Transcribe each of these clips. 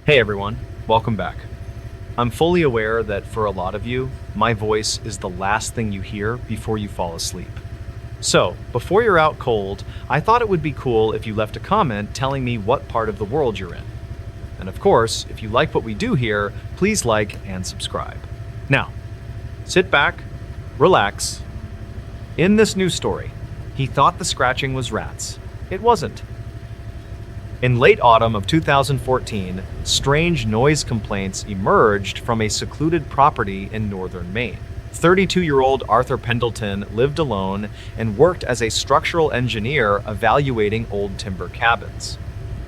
Hey everyone, welcome back. I'm fully aware that for a lot of you, my voice is the last thing you hear before you fall asleep. So, before you're out cold, I thought it would be cool if you left a comment telling me what part of the world you're in. And of course, if you like what we do here, please like and subscribe. Now, sit back, relax. In this news story, he thought the scratching was rats. It wasn't. In late autumn of 2014, strange noise complaints emerged from a secluded property in northern Maine. 32-year-old Arthur Pendleton lived alone and worked as a structural engineer evaluating old timber cabins.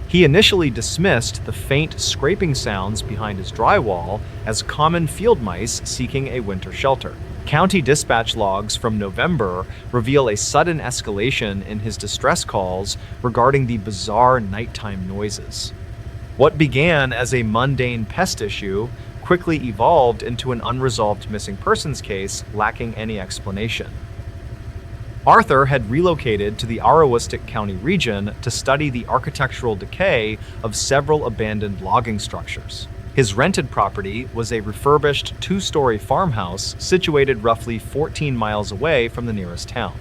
He initially dismissed the faint scraping sounds behind his drywall as common field mice seeking a winter shelter. County dispatch logs from November reveal a sudden escalation in his distress calls regarding the bizarre nighttime noises. What began as a mundane pest issue quickly evolved into an unresolved missing persons case lacking any explanation. Arthur had relocated to the Aroostook County region to study the architectural decay of several abandoned logging structures. His rented property was a refurbished two-story farmhouse situated roughly 14 miles away from the nearest town.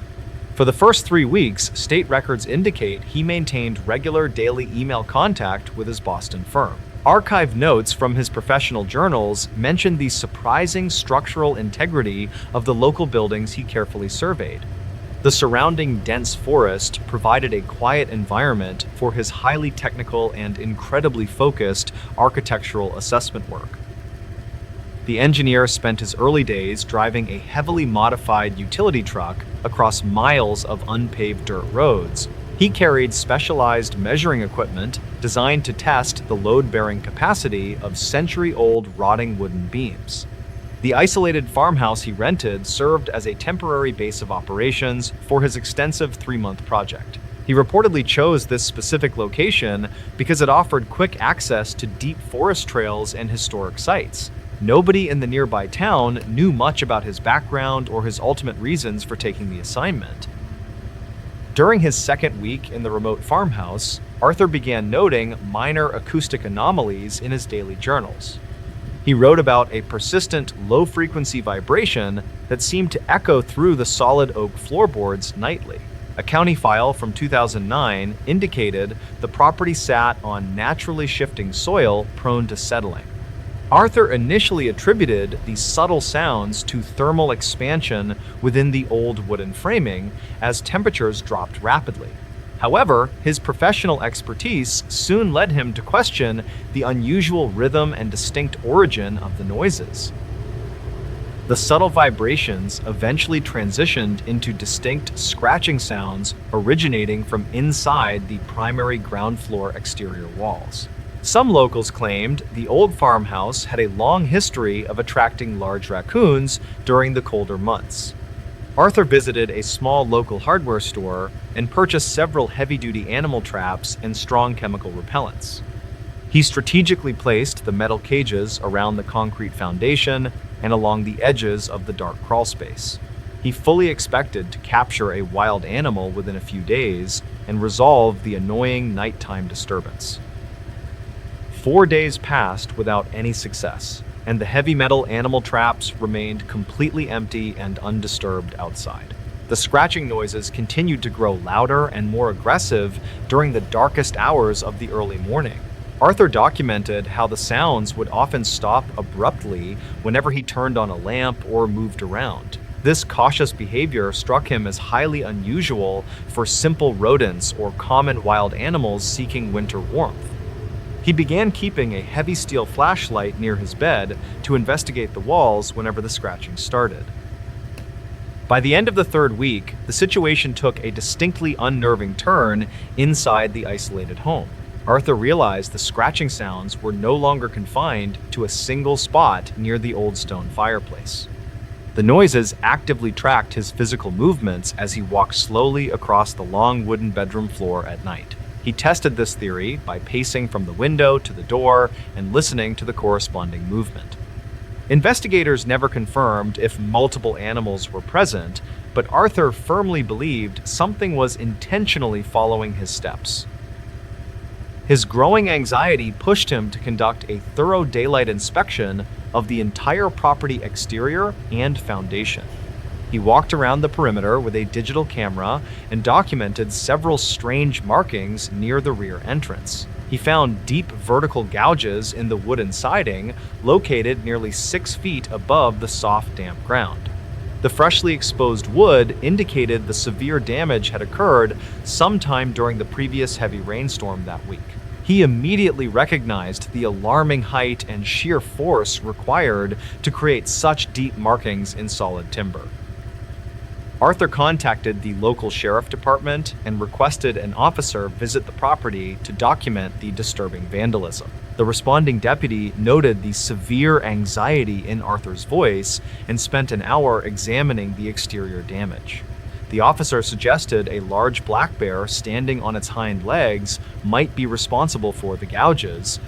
For the first 3 weeks, state records indicate he maintained regular daily email contact with his Boston firm. Archived notes from his professional journals mention the surprising structural integrity of the local buildings he carefully surveyed. The surrounding dense forest provided a quiet environment for his highly technical and incredibly focused architectural assessment work. The engineer spent his early days driving a heavily modified utility truck across miles of unpaved dirt roads. He carried specialized measuring equipment designed to test the load-bearing capacity of century-old rotting wooden beams. The isolated farmhouse he rented served as a temporary base of operations for his extensive 3-month project. He reportedly chose this specific location because it offered quick access to deep forest trails and historic sites. Nobody in the nearby town knew much about his background or his ultimate reasons for taking the assignment. During his second week in the remote farmhouse, Arthur began noting minor acoustic anomalies in his daily journals. He wrote about a persistent, low-frequency vibration that seemed to echo through the solid oak floorboards nightly. A county file from 2009 indicated the property sat on naturally shifting soil prone to settling. Arthur initially attributed these subtle sounds to thermal expansion within the old wooden framing as temperatures dropped rapidly. However, his professional expertise soon led him to question the unusual rhythm and distinct origin of the noises. The subtle vibrations eventually transitioned into distinct scratching sounds originating from inside the primary ground floor exterior walls. Some locals claimed the old farmhouse had a long history of attracting large raccoons during the colder months. Arthur visited a small local hardware store and purchased several heavy-duty animal traps and strong chemical repellents. He strategically placed the metal cages around the concrete foundation and along the edges of the dark crawl space. He fully expected to capture a wild animal within a few days and resolve the annoying nighttime disturbance. 4 days passed without any success, and the heavy metal animal traps remained completely empty and undisturbed outside. The scratching noises continued to grow louder and more aggressive during the darkest hours of the early morning. Arthur documented how the sounds would often stop abruptly whenever he turned on a lamp or moved around. This cautious behavior struck him as highly unusual for simple rodents or common wild animals seeking winter warmth. He began keeping a heavy steel flashlight near his bed to investigate the walls whenever the scratching started. By the end of the 3rd week, the situation took a distinctly unnerving turn inside the isolated home. Arthur realized the scratching sounds were no longer confined to a single spot near the old stone fireplace. The noises actively tracked his physical movements as he walked slowly across the long wooden bedroom floor at night. He tested this theory by pacing from the window to the door and listening to the corresponding movement. Investigators never confirmed if multiple animals were present, but Arthur firmly believed something was intentionally following his steps. His growing anxiety pushed him to conduct a thorough daylight inspection of the entire property exterior and foundation. He walked around the perimeter with a digital camera and documented several strange markings near the rear entrance. He found deep vertical gouges in the wooden siding located nearly 6 feet above the soft, damp ground. The freshly exposed wood indicated the severe damage had occurred sometime during the previous heavy rainstorm that week. He immediately recognized the alarming height and sheer force required to create such deep markings in solid timber. Arthur contacted the local sheriff department and requested an officer visit the property to document the disturbing vandalism. The responding deputy noted the severe anxiety in Arthur's voice and spent an hour examining the exterior damage. The officer suggested a large black bear standing on its hind legs might be responsible for the gouges.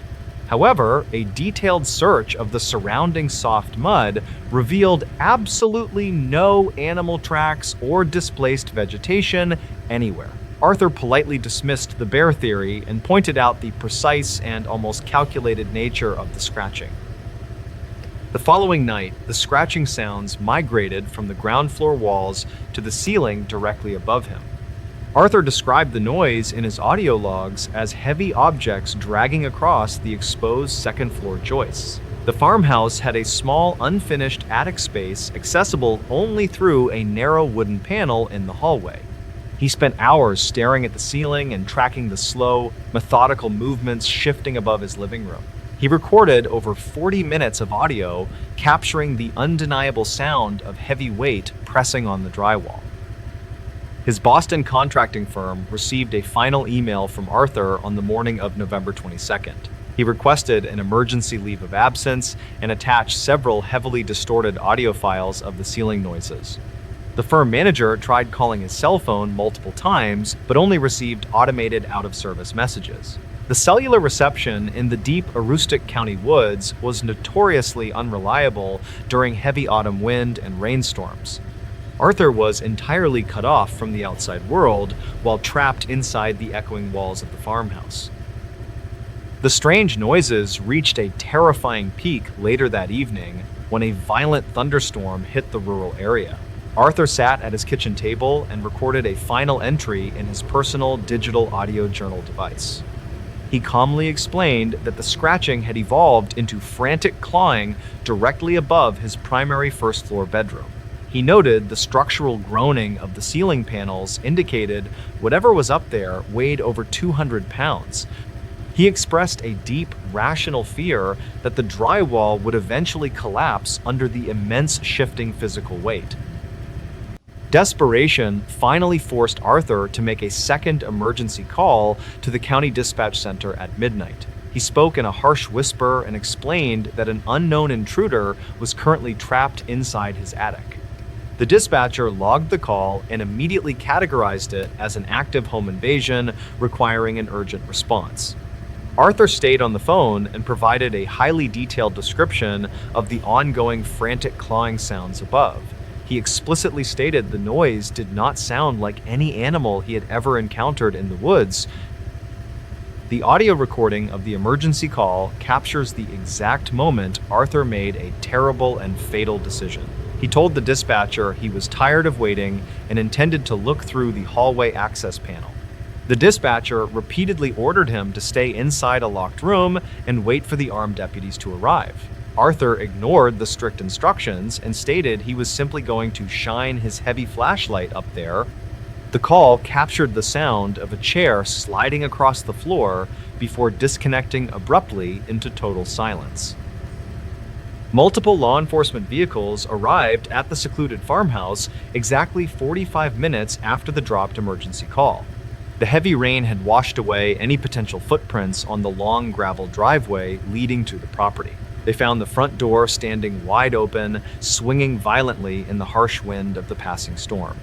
However, a detailed search of the surrounding soft mud revealed absolutely no animal tracks or displaced vegetation anywhere. Arthur politely dismissed the bear theory and pointed out the precise and almost calculated nature of the scratching. The following night, the scratching sounds migrated from the ground floor walls to the ceiling directly above him. Arthur described the noise in his audio logs as heavy objects dragging across the exposed second-floor joists. The farmhouse had a small, unfinished attic space accessible only through a narrow wooden panel in the hallway. He spent hours staring at the ceiling and tracking the slow, methodical movements shifting above his living room. He recorded over 40 minutes of audio, capturing the undeniable sound of heavy weight pressing on the drywall. His Boston contracting firm received a final email from Arthur on the morning of November 22nd. He requested an emergency leave of absence and attached several heavily distorted audio files of the ceiling noises. The firm manager tried calling his cell phone multiple times, but only received automated out-of-service messages. The cellular reception in the deep Aroostook County woods was notoriously unreliable during heavy autumn wind and rainstorms. Arthur was entirely cut off from the outside world while trapped inside the echoing walls of the farmhouse. The strange noises reached a terrifying peak later that evening when a violent thunderstorm hit the rural area. Arthur sat at his kitchen table and recorded a final entry in his personal digital audio journal device. He calmly explained that the scratching had evolved into frantic clawing directly above his primary first-floor bedroom. He noted the structural groaning of the ceiling panels indicated whatever was up there weighed over 200 pounds. He expressed a deep, rational fear that the drywall would eventually collapse under the immense shifting physical weight. Desperation finally forced Arthur to make a second emergency call to the county dispatch center at midnight. He spoke in a harsh whisper and explained that an unknown intruder was currently trapped inside his attic. The dispatcher logged the call and immediately categorized it as an active home invasion requiring an urgent response. Arthur stayed on the phone and provided a highly detailed description of the ongoing frantic clawing sounds above. He explicitly stated the noise did not sound like any animal he had ever encountered in the woods. The audio recording of the emergency call captures the exact moment Arthur made a terrible and fatal decision. He told the dispatcher he was tired of waiting and intended to look through the hallway access panel. The dispatcher repeatedly ordered him to stay inside a locked room and wait for the armed deputies to arrive. Arthur ignored the strict instructions and stated he was simply going to shine his heavy flashlight up there. The call captured the sound of a chair sliding across the floor before disconnecting abruptly into total silence. Multiple law enforcement vehicles arrived at the secluded farmhouse exactly 45 minutes after the dropped emergency call. The heavy rain had washed away any potential footprints on the long gravel driveway leading to the property. They found the front door standing wide open, swinging violently in the harsh wind of the passing storm.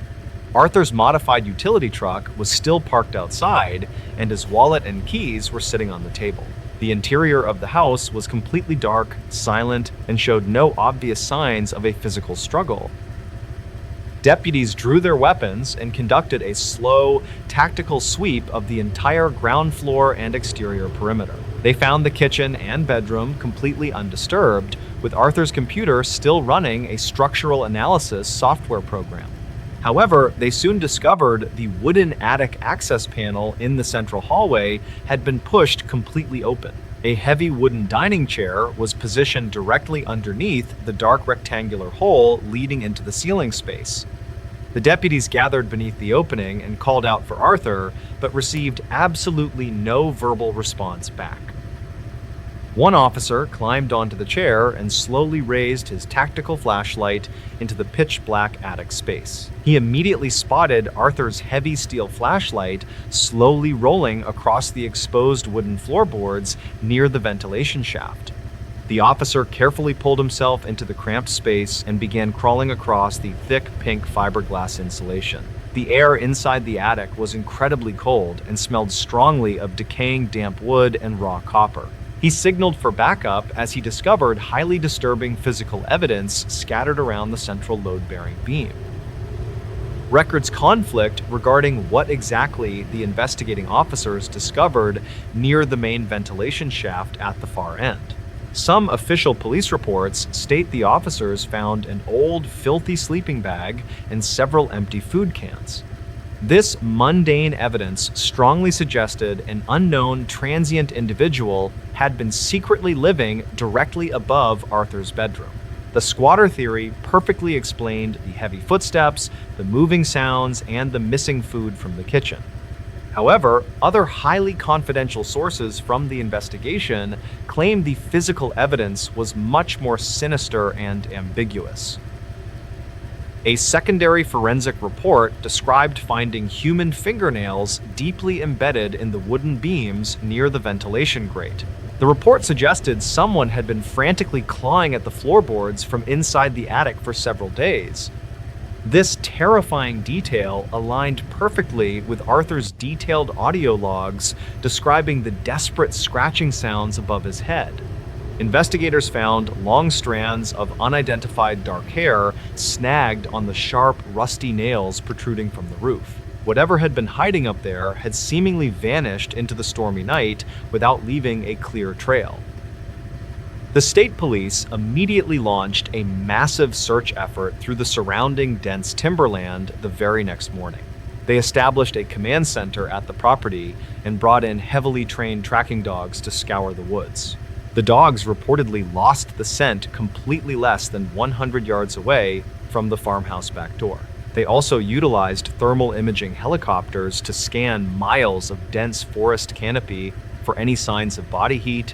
Arthur's modified utility truck was still parked outside, and his wallet and keys were sitting on the table. The interior of the house was completely dark, silent, and showed no obvious signs of a physical struggle. Deputies drew their weapons and conducted a slow, tactical sweep of the entire ground floor and exterior perimeter. They found the kitchen and bedroom completely undisturbed, with Arthur's computer still running a structural analysis software program. However, they soon discovered the wooden attic access panel in the central hallway had been pushed completely open. A heavy wooden dining chair was positioned directly underneath the dark rectangular hole leading into the ceiling space. The deputies gathered beneath the opening and called out for Arthur, but received absolutely no verbal response back. One officer climbed onto the chair and slowly raised his tactical flashlight into the pitch-black attic space. He immediately spotted Arthur's heavy steel flashlight slowly rolling across the exposed wooden floorboards near the ventilation shaft. The officer carefully pulled himself into the cramped space and began crawling across the thick pink fiberglass insulation. The air inside the attic was incredibly cold and smelled strongly of decaying damp wood and raw copper. He signaled for backup as he discovered highly disturbing physical evidence scattered around the central load-bearing beam. Records conflict regarding what exactly the investigating officers discovered near the main ventilation shaft at the far end. Some official police reports state the officers found an old, filthy sleeping bag and several empty food cans. This mundane evidence strongly suggested an unknown transient individual had been secretly living directly above Arthur's bedroom. The squatter theory perfectly explained the heavy footsteps, the moving sounds, and the missing food from the kitchen. However, other highly confidential sources from the investigation claimed the physical evidence was much more sinister and ambiguous. A secondary forensic report described finding human fingernails deeply embedded in the wooden beams near the ventilation grate. The report suggested someone had been frantically clawing at the floorboards from inside the attic for several days. This terrifying detail aligned perfectly with Arthur's detailed audio logs describing the desperate scratching sounds above his head. Investigators found long strands of unidentified dark hair snagged on the sharp, rusty nails protruding from the roof. Whatever had been hiding up there had seemingly vanished into the stormy night without leaving a clear trail. The state police immediately launched a massive search effort through the surrounding dense timberland the very next morning. They established a command center at the property and brought in heavily trained tracking dogs to scour the woods. The dogs reportedly lost the scent completely less than 100 yards away from the farmhouse back door. They also utilized thermal imaging helicopters to scan miles of dense forest canopy for any signs of body heat.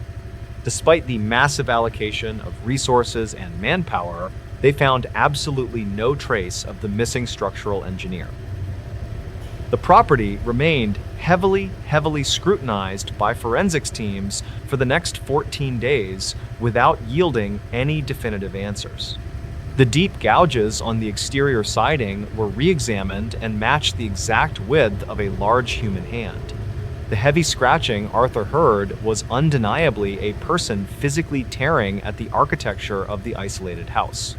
Despite the massive allocation of resources and manpower, they found absolutely no trace of the missing structural engineer. The property remained heavily scrutinized by forensics teams for the next 14 days without yielding any definitive answers. The deep gouges on the exterior siding were re-examined and matched the exact width of a large human hand. The heavy scratching Arthur heard was undeniably a person physically tearing at the architecture of the isolated house.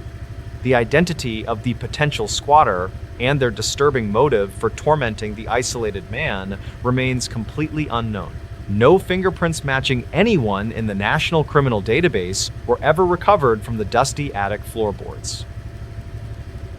The identity of the potential squatter and their disturbing motive for tormenting the isolated man remains completely unknown. No fingerprints matching anyone in the National Criminal Database were ever recovered from the dusty attic floorboards.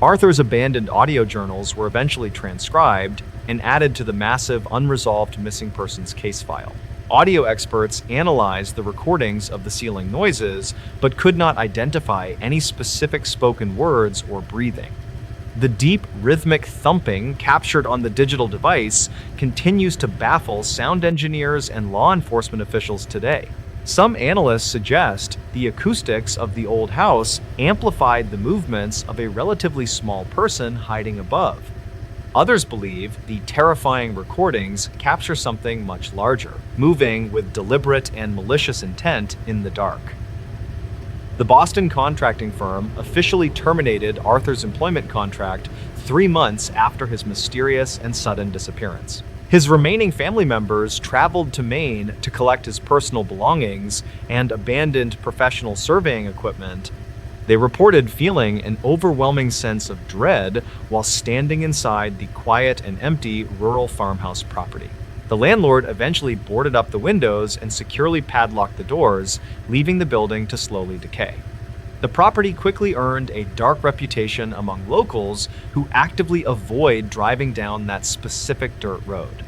Arthur's abandoned audio journals were eventually transcribed and added to the massive unresolved missing persons case file. Audio experts analyzed the recordings of the ceiling noises, but could not identify any specific spoken words or breathing. The deep, rhythmic thumping captured on the digital device continues to baffle sound engineers and law enforcement officials today. Some analysts suggest the acoustics of the old house amplified the movements of a relatively small person hiding above. Others believe the terrifying recordings capture something much larger, moving with deliberate and malicious intent in the dark. The Boston contracting firm officially terminated Arthur's employment contract 3 months after his mysterious and sudden disappearance. His remaining family members traveled to Maine to collect his personal belongings and abandoned professional surveying equipment. They reported feeling an overwhelming sense of dread while standing inside the quiet and empty rural farmhouse property. The landlord eventually boarded up the windows and securely padlocked the doors, leaving the building to slowly decay. The property quickly earned a dark reputation among locals who actively avoid driving down that specific dirt road.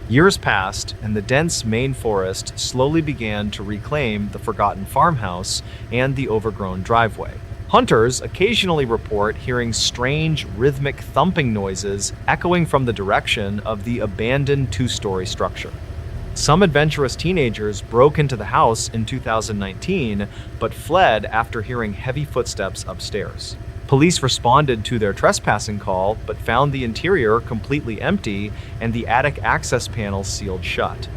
Years passed, and the dense Maine forest slowly began to reclaim the forgotten farmhouse and the overgrown driveway. Hunters occasionally report hearing strange, rhythmic thumping noises echoing from the direction of the abandoned two-story structure. Some adventurous teenagers broke into the house in 2019, but fled after hearing heavy footsteps upstairs. Police responded to their trespassing call, but found the interior completely empty and the attic access panel sealed shut.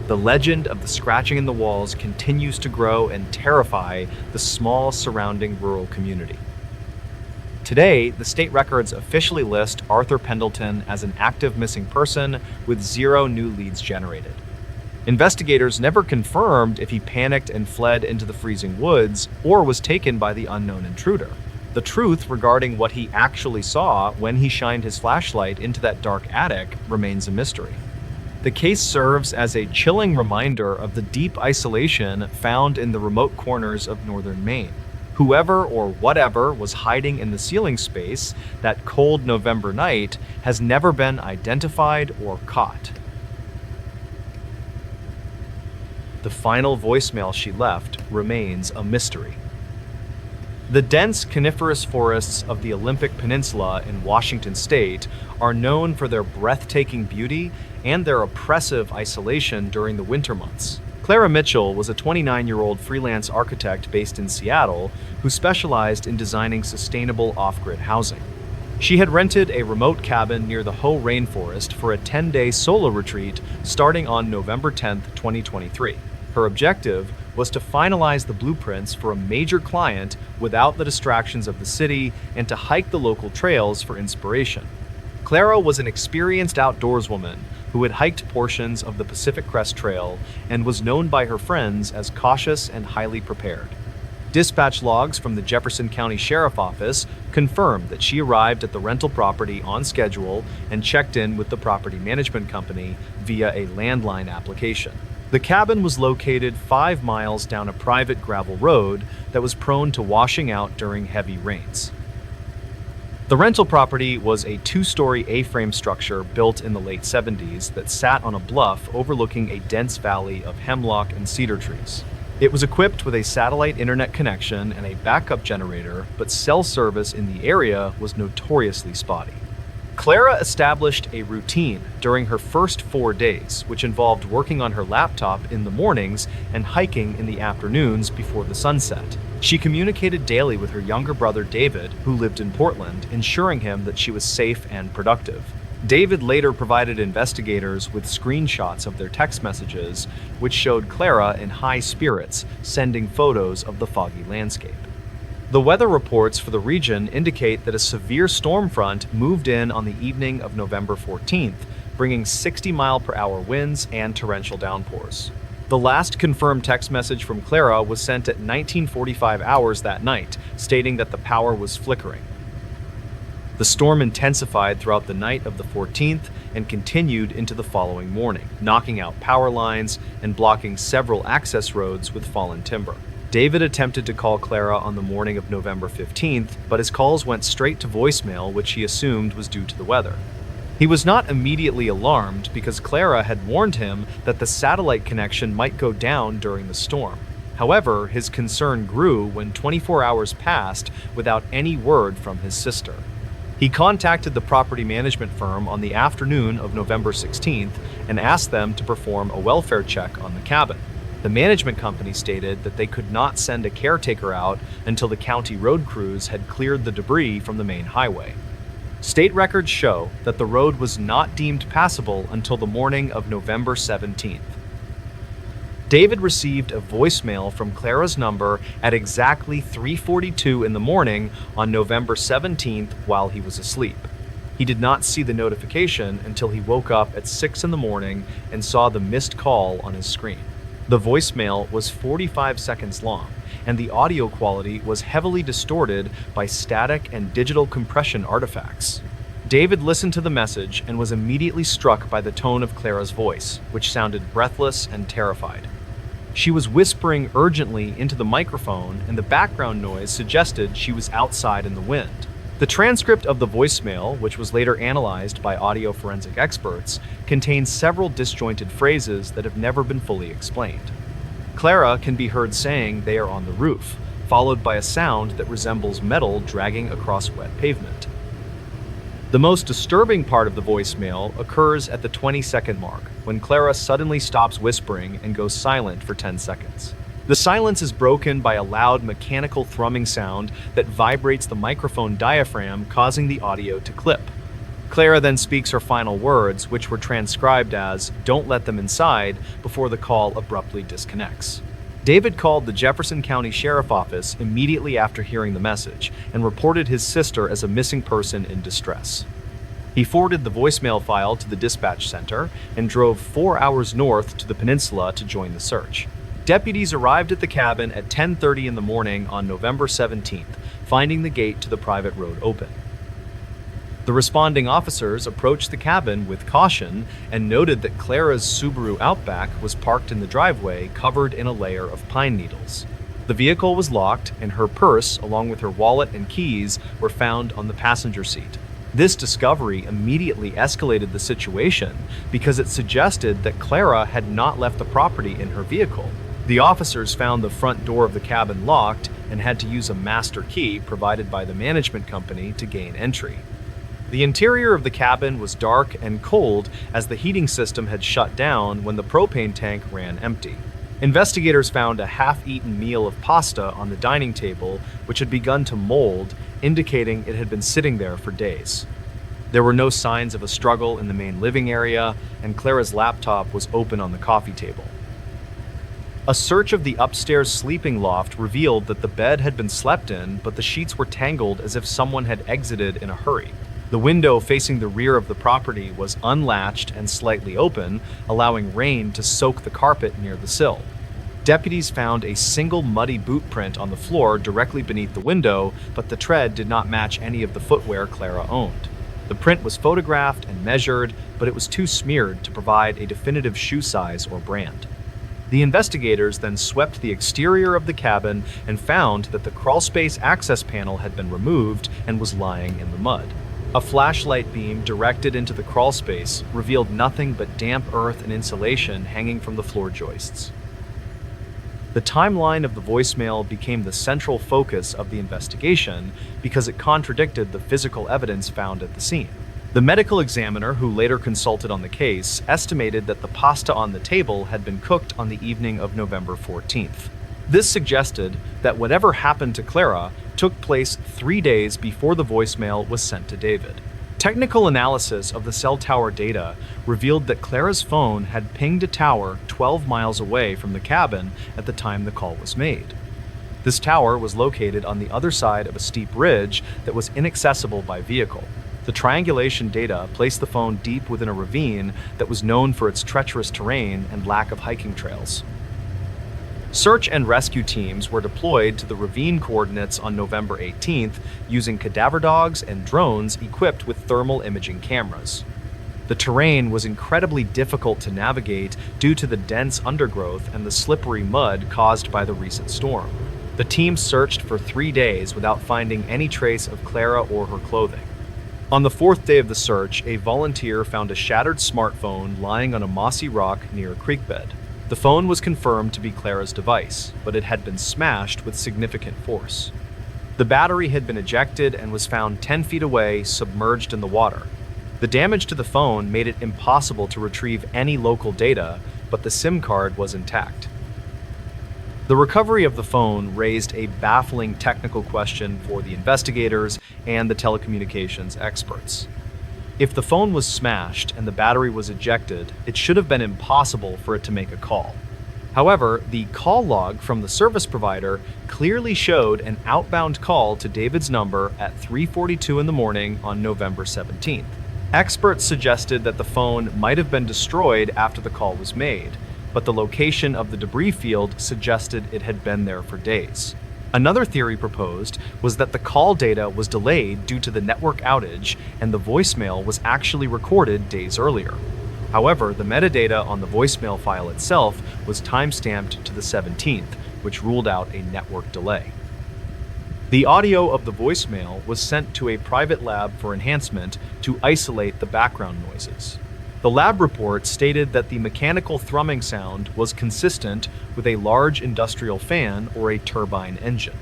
The legend of the scratching in the walls continues to grow and terrify the small surrounding rural community. Today, the state records officially list Arthur Pendleton as an active missing person with 0 new leads generated. Investigators never confirmed if he panicked and fled into the freezing woods or was taken by the unknown intruder. The truth regarding what he actually saw when he shined his flashlight into that dark attic remains a mystery. The case serves as a chilling reminder of the deep isolation found in the remote corners of northern Maine. Whoever or whatever was hiding in the ceiling space that cold November night has never been identified or caught. The final voicemail she left remains a mystery. The dense coniferous forests of the Olympic Peninsula in Washington state are known for their breathtaking beauty and their oppressive isolation during the winter months. Clara Mitchell was a 29-year-old freelance architect based in Seattle who specialized in designing sustainable off-grid housing. She had rented a remote cabin near the Hoh Rainforest for a 10-day solo retreat starting on November 10, 2023. Her objective was to finalize the blueprints for a major client without the distractions of the city and to hike the local trails for inspiration. Clara was an experienced outdoorswoman who had hiked portions of the Pacific Crest Trail and was known by her friends as cautious and highly prepared. Dispatch logs from the Jefferson County Sheriff Office confirmed that she arrived at the rental property on schedule and checked in with the property management company via a landline application. The cabin was located 5 miles down a private gravel road that was prone to washing out during heavy rains. The rental property was a 2-story A-frame structure built in the late 70s that sat on a bluff overlooking a dense valley of hemlock and cedar trees. It was equipped with a satellite internet connection and a backup generator, but cell service in the area was notoriously spotty. Clara established a routine during her first 4 days, which involved working on her laptop in the mornings and hiking in the afternoons before the sunset. She communicated daily with her younger brother David, who lived in Portland, ensuring him that she was safe and productive. David later provided investigators with screenshots of their text messages, which showed Clara in high spirits, sending photos of the foggy landscape. The weather reports for the region indicate that a severe storm front moved in on the evening of November 14th, bringing 60-mile-per-hour winds and torrential downpours. The last confirmed text message from Clara was sent at 19:45 hours that night, stating that the power was flickering. The storm intensified throughout the night of the 14th and continued into the following morning, knocking out power lines and blocking several access roads with fallen timber. David attempted to call Clara on the morning of November 15th, but his calls went straight to voicemail, which he assumed was due to the weather. He was not immediately alarmed because Clara had warned him that the satellite connection might go down during the storm. However, his concern grew when 24 hours passed without any word from his sister. He contacted the property management firm on the afternoon of November 16th and asked them to perform a welfare check on the cabin. The management company stated that they could not send a caretaker out until the county road crews had cleared the debris from the main highway. State records show that the road was not deemed passable until the morning of November 17th. David received a voicemail from Clara's number at exactly 3:42 in the morning on November 17th while he was asleep. He did not see the notification until he woke up at 6 in the morning and saw the missed call on his screen. The voicemail was 45 seconds long, and the audio quality was heavily distorted by static and digital compression artifacts. David listened to the message and was immediately struck by the tone of Clara's voice, which sounded breathless and terrified. She was whispering urgently into the microphone, and the background noise suggested she was outside in the wind. The transcript of the voicemail, which was later analyzed by audio forensic experts, contains several disjointed phrases that have never been fully explained. Clara can be heard saying they are on the roof, followed by a sound that resembles metal dragging across wet pavement. The most disturbing part of the voicemail occurs at the 20-second mark, when Clara suddenly stops whispering and goes silent for 10 seconds. The silence is broken by a loud mechanical thrumming sound that vibrates the microphone diaphragm, causing the audio to clip. Clara then speaks her final words, which were transcribed as, "Don't let them inside," before the call abruptly disconnects. David called the Jefferson County Sheriff Office immediately after hearing the message and reported his sister as a missing person in distress. He forwarded the voicemail file to the dispatch center and drove 4 hours north to the peninsula to join the search. Deputies arrived at the cabin at 10:30 in the morning on November 17th, finding the gate to the private road open. The responding officers approached the cabin with caution and noted that Clara's Subaru Outback was parked in the driveway, covered in a layer of pine needles. The vehicle was locked, and her purse, along with her wallet and keys, were found on the passenger seat. This discovery immediately escalated the situation because it suggested that Clara had not left the property in her vehicle. The officers found the front door of the cabin locked and had to use a master key provided by the management company to gain entry. The interior of the cabin was dark and cold as the heating system had shut down when the propane tank ran empty. Investigators found a half-eaten meal of pasta on the dining table, which had begun to mold, indicating it had been sitting there for days. There were no signs of a struggle in the main living area, and Clara's laptop was open on the coffee table. A search of the upstairs sleeping loft revealed that the bed had been slept in, but the sheets were tangled as if someone had exited in a hurry. The window facing the rear of the property was unlatched and slightly open, allowing rain to soak the carpet near the sill. Deputies found a single muddy boot print on the floor directly beneath the window, but the tread did not match any of the footwear Clara owned. The print was photographed and measured, but it was too smeared to provide a definitive shoe size or brand. The investigators then swept the exterior of the cabin and found that the crawlspace access panel had been removed and was lying in the mud. A flashlight beam directed into the crawlspace revealed nothing but damp earth and insulation hanging from the floor joists. The timeline of the voicemail became the central focus of the investigation because it contradicted the physical evidence found at the scene. The medical examiner, who later consulted on the case, estimated that the pasta on the table had been cooked on the evening of November 14th. This suggested that whatever happened to Clara took place 3 days before the voicemail was sent to David. Technical analysis of the cell tower data revealed that Clara's phone had pinged a tower 12 miles away from the cabin at the time the call was made. This tower was located on the other side of a steep ridge that was inaccessible by vehicle. The triangulation data placed the phone deep within a ravine that was known for its treacherous terrain and lack of hiking trails. Search and rescue teams were deployed to the ravine coordinates on November 18th using cadaver dogs and drones equipped with thermal imaging cameras. The terrain was incredibly difficult to navigate due to the dense undergrowth and the slippery mud caused by the recent storm. The team searched for 3 days without finding any trace of Clara or her clothing. On the 4th day of the search, a volunteer found a shattered smartphone lying on a mossy rock near a creek bed. The phone was confirmed to be Clara's device, but it had been smashed with significant force. The battery had been ejected and was found 10 feet away, submerged in the water. The damage to the phone made it impossible to retrieve any local data, but the SIM card was intact. The recovery of the phone raised a baffling technical question for the investigators and the telecommunications experts. If the phone was smashed and the battery was ejected, it should have been impossible for it to make a call. However, the call log from the service provider clearly showed an outbound call to David's number at 3:42 in the morning on November 17th. Experts suggested that the phone might have been destroyed after the call was made, but the location of the debris field suggested it had been there for days. Another theory proposed was that the call data was delayed due to the network outage and the voicemail was actually recorded days earlier. However, the metadata on the voicemail file itself was timestamped to the 17th, which ruled out a network delay. The audio of the voicemail was sent to a private lab for enhancement to isolate the background noises. The lab report stated that the mechanical thrumming sound was consistent with a large industrial fan or a turbine engine.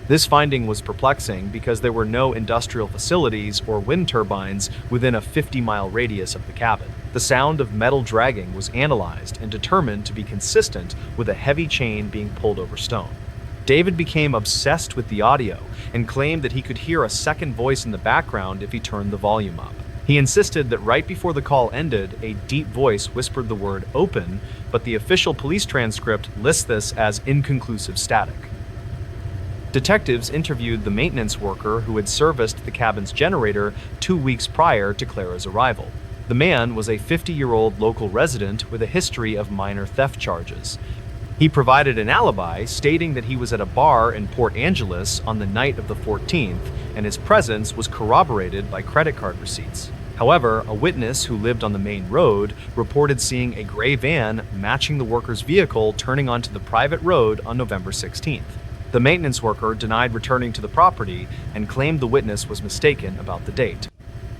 This finding was perplexing because there were no industrial facilities or wind turbines within a 50-mile radius of the cabin. The sound of metal dragging was analyzed and determined to be consistent with a heavy chain being pulled over stone. David became obsessed with the audio and claimed that he could hear a second voice in the background if he turned the volume up. He insisted that right before the call ended, a deep voice whispered the word "open," but the official police transcript lists this as inconclusive static. Detectives interviewed the maintenance worker who had serviced the cabin's generator 2 weeks prior to Clara's arrival. The man was a 50-year-old local resident with a history of minor theft charges. He provided an alibi, stating that he was at a bar in Port Angeles on the night of the 14th, and his presence was corroborated by credit card receipts. However, a witness who lived on the main road reported seeing a gray van matching the worker's vehicle turning onto the private road on November 16th. The maintenance worker denied returning to the property and claimed the witness was mistaken about the date.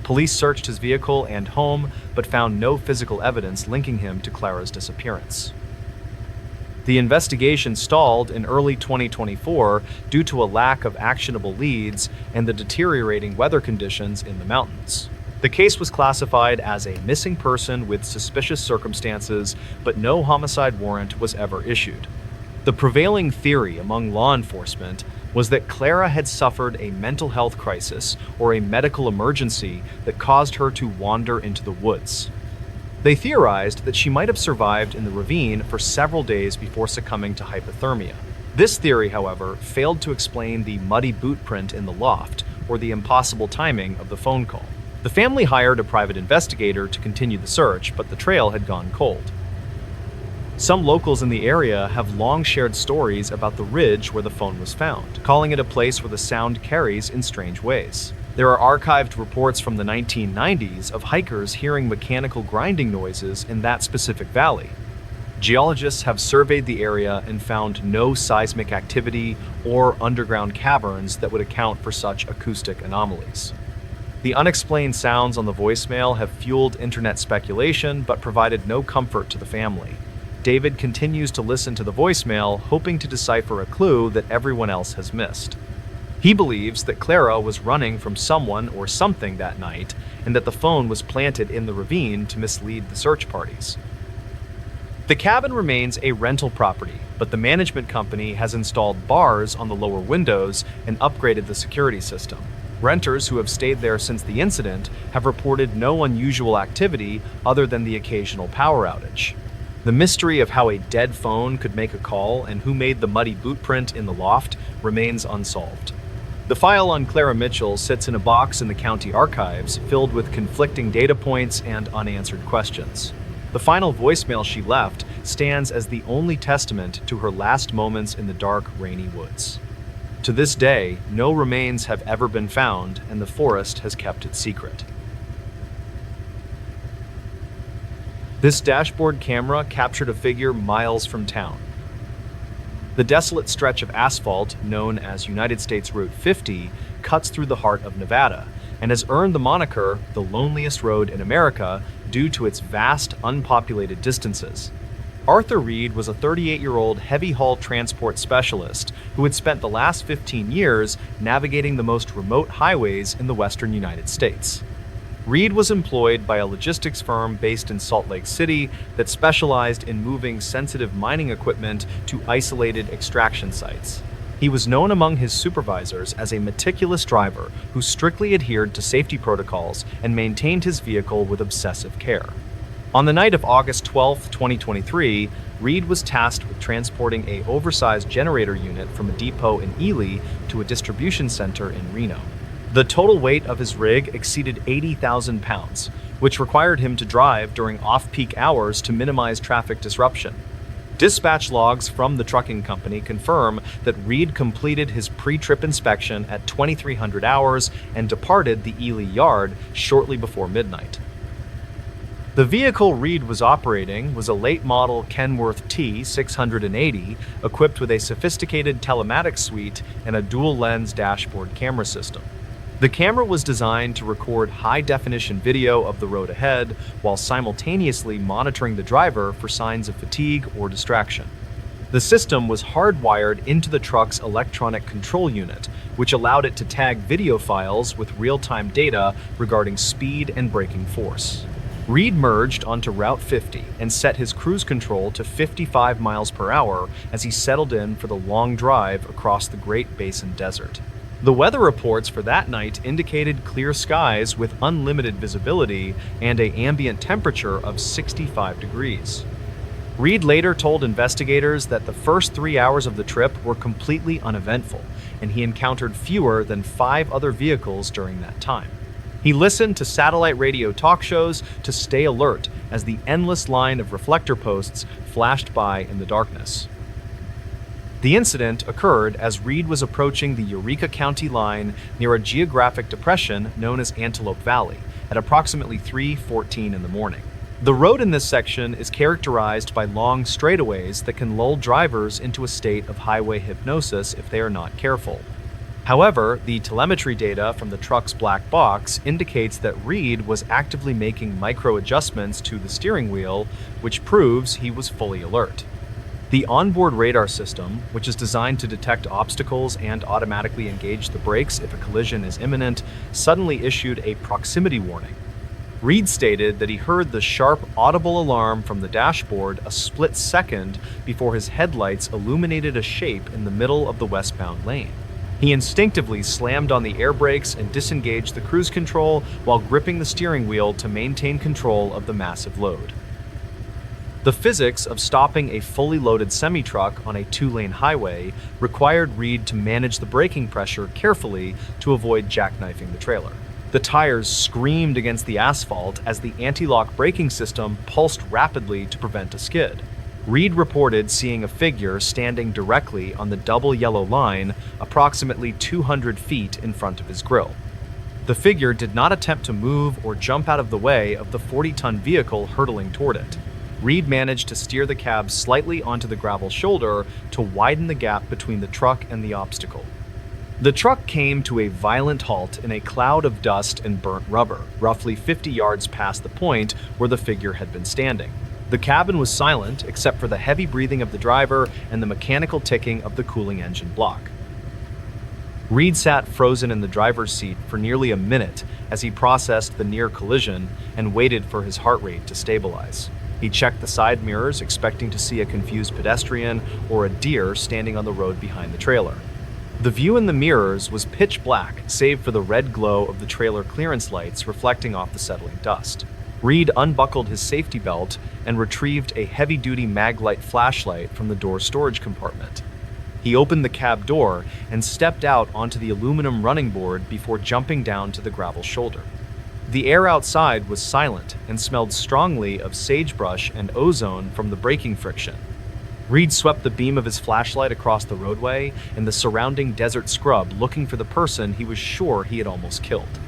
Police searched his vehicle and home, but found no physical evidence linking him to Clara's disappearance. The investigation stalled in early 2024 due to a lack of actionable leads and the deteriorating weather conditions in the mountains. The case was classified as a missing person with suspicious circumstances, but no homicide warrant was ever issued. The prevailing theory among law enforcement was that Clara had suffered a mental health crisis or a medical emergency that caused her to wander into the woods. They theorized that she might have survived in the ravine for several days before succumbing to hypothermia. This theory, however, failed to explain the muddy boot print in the loft or the impossible timing of the phone call. The family hired a private investigator to continue the search, but the trail had gone cold. Some locals in the area have long shared stories about the ridge where the phone was found, calling it a place where the sound carries in strange ways. There are archived reports from the 1990s of hikers hearing mechanical grinding noises in that specific valley. Geologists have surveyed the area and found no seismic activity or underground caverns that would account for such acoustic anomalies. The unexplained sounds on the voicemail have fueled internet speculation but provided no comfort to the family. David continues to listen to the voicemail, hoping to decipher a clue that everyone else has missed. He believes that Clara was running from someone or something that night, and that the phone was planted in the ravine to mislead the search parties. The cabin remains a rental property, but the management company has installed bars on the lower windows and upgraded the security system. Renters who have stayed there since the incident have reported no unusual activity other than the occasional power outage. The mystery of how a dead phone could make a call and who made the muddy boot print in the loft remains unsolved. The file on Clara Mitchell sits in a box in the county archives filled with conflicting data points and unanswered questions. The final voicemail she left stands as the only testament to her last moments in the dark, rainy woods. To this day, no remains have ever been found, and the forest has kept it secret. This dashboard camera captured a figure miles from town. The desolate stretch of asphalt, known as United States Route 50, cuts through the heart of Nevada and has earned the moniker the loneliest road in America due to its vast, unpopulated distances. Arthur Reed was a 38-year-old heavy-haul transport specialist who had spent the last 15 years navigating the most remote highways in the western United States. Reed was employed by a logistics firm based in Salt Lake City that specialized in moving sensitive mining equipment to isolated extraction sites. He was known among his supervisors as a meticulous driver who strictly adhered to safety protocols and maintained his vehicle with obsessive care. On the night of August 12, 2023, Reed was tasked with transporting an oversized generator unit from a depot in Ely to a distribution center in Reno. The total weight of his rig exceeded 80,000 pounds, which required him to drive during off-peak hours to minimize traffic disruption. Dispatch logs from the trucking company confirm that Reed completed his pre-trip inspection at 2300 hours and departed the Ely yard shortly before midnight. The vehicle Reed was operating was a late-model Kenworth T680 equipped with a sophisticated telematics suite and a dual-lens dashboard camera system. The camera was designed to record high-definition video of the road ahead while simultaneously monitoring the driver for signs of fatigue or distraction. The system was hardwired into the truck's electronic control unit, which allowed it to tag video files with real-time data regarding speed and braking force. Reed merged onto Route 50 and set his cruise control to 55 miles per hour as he settled in for the long drive across the Great Basin Desert. The weather reports for that night indicated clear skies with unlimited visibility and an ambient temperature of 65 degrees. Reed later told investigators that the first 3 hours of the trip were completely uneventful, and he encountered fewer than 5 other vehicles during that time. He listened to satellite radio talk shows to stay alert as the endless line of reflector posts flashed by in the darkness. The incident occurred as Reed was approaching the Eureka County line near a geographic depression known as Antelope Valley at approximately 3:14 in the morning. The road in this section is characterized by long straightaways that can lull drivers into a state of highway hypnosis if they are not careful. However, the telemetry data from the truck's black box indicates that Reed was actively making micro adjustments to the steering wheel, which proves he was fully alert. The onboard radar system, which is designed to detect obstacles and automatically engage the brakes if a collision is imminent, suddenly issued a proximity warning. Reed stated that he heard the sharp, audible alarm from the dashboard a split second before his headlights illuminated a shape in the middle of the westbound lane. He instinctively slammed on the air brakes and disengaged the cruise control while gripping the steering wheel to maintain control of the massive load. The physics of stopping a fully loaded semi-truck on a 2-lane highway required Reed to manage the braking pressure carefully to avoid jackknifing the trailer. The tires screamed against the asphalt as the anti-lock braking system pulsed rapidly to prevent a skid. Reed reported seeing a figure standing directly on the double yellow line approximately 200 feet in front of his grill. The figure did not attempt to move or jump out of the way of the 40-ton vehicle hurtling toward it. Reed managed to steer the cab slightly onto the gravel shoulder to widen the gap between the truck and the obstacle. The truck came to a violent halt in a cloud of dust and burnt rubber, roughly 50 yards past the point where the figure had been standing. The cabin was silent except for the heavy breathing of the driver and the mechanical ticking of the cooling engine block. Reed sat frozen in the driver's seat for nearly a minute as he processed the near collision and waited for his heart rate to stabilize. He checked the side mirrors, expecting to see a confused pedestrian or a deer standing on the road behind the trailer. The view in the mirrors was pitch black, save for the red glow of the trailer clearance lights reflecting off the settling dust. Reed unbuckled his safety belt and retrieved a heavy-duty Maglite flashlight from the door storage compartment. He opened the cab door and stepped out onto the aluminum running board before jumping down to the gravel shoulder. The air outside was silent and smelled strongly of sagebrush and ozone from the braking friction. Reed swept the beam of his flashlight across the roadway and the surrounding desert scrub looking for the person he was sure he had almost killed.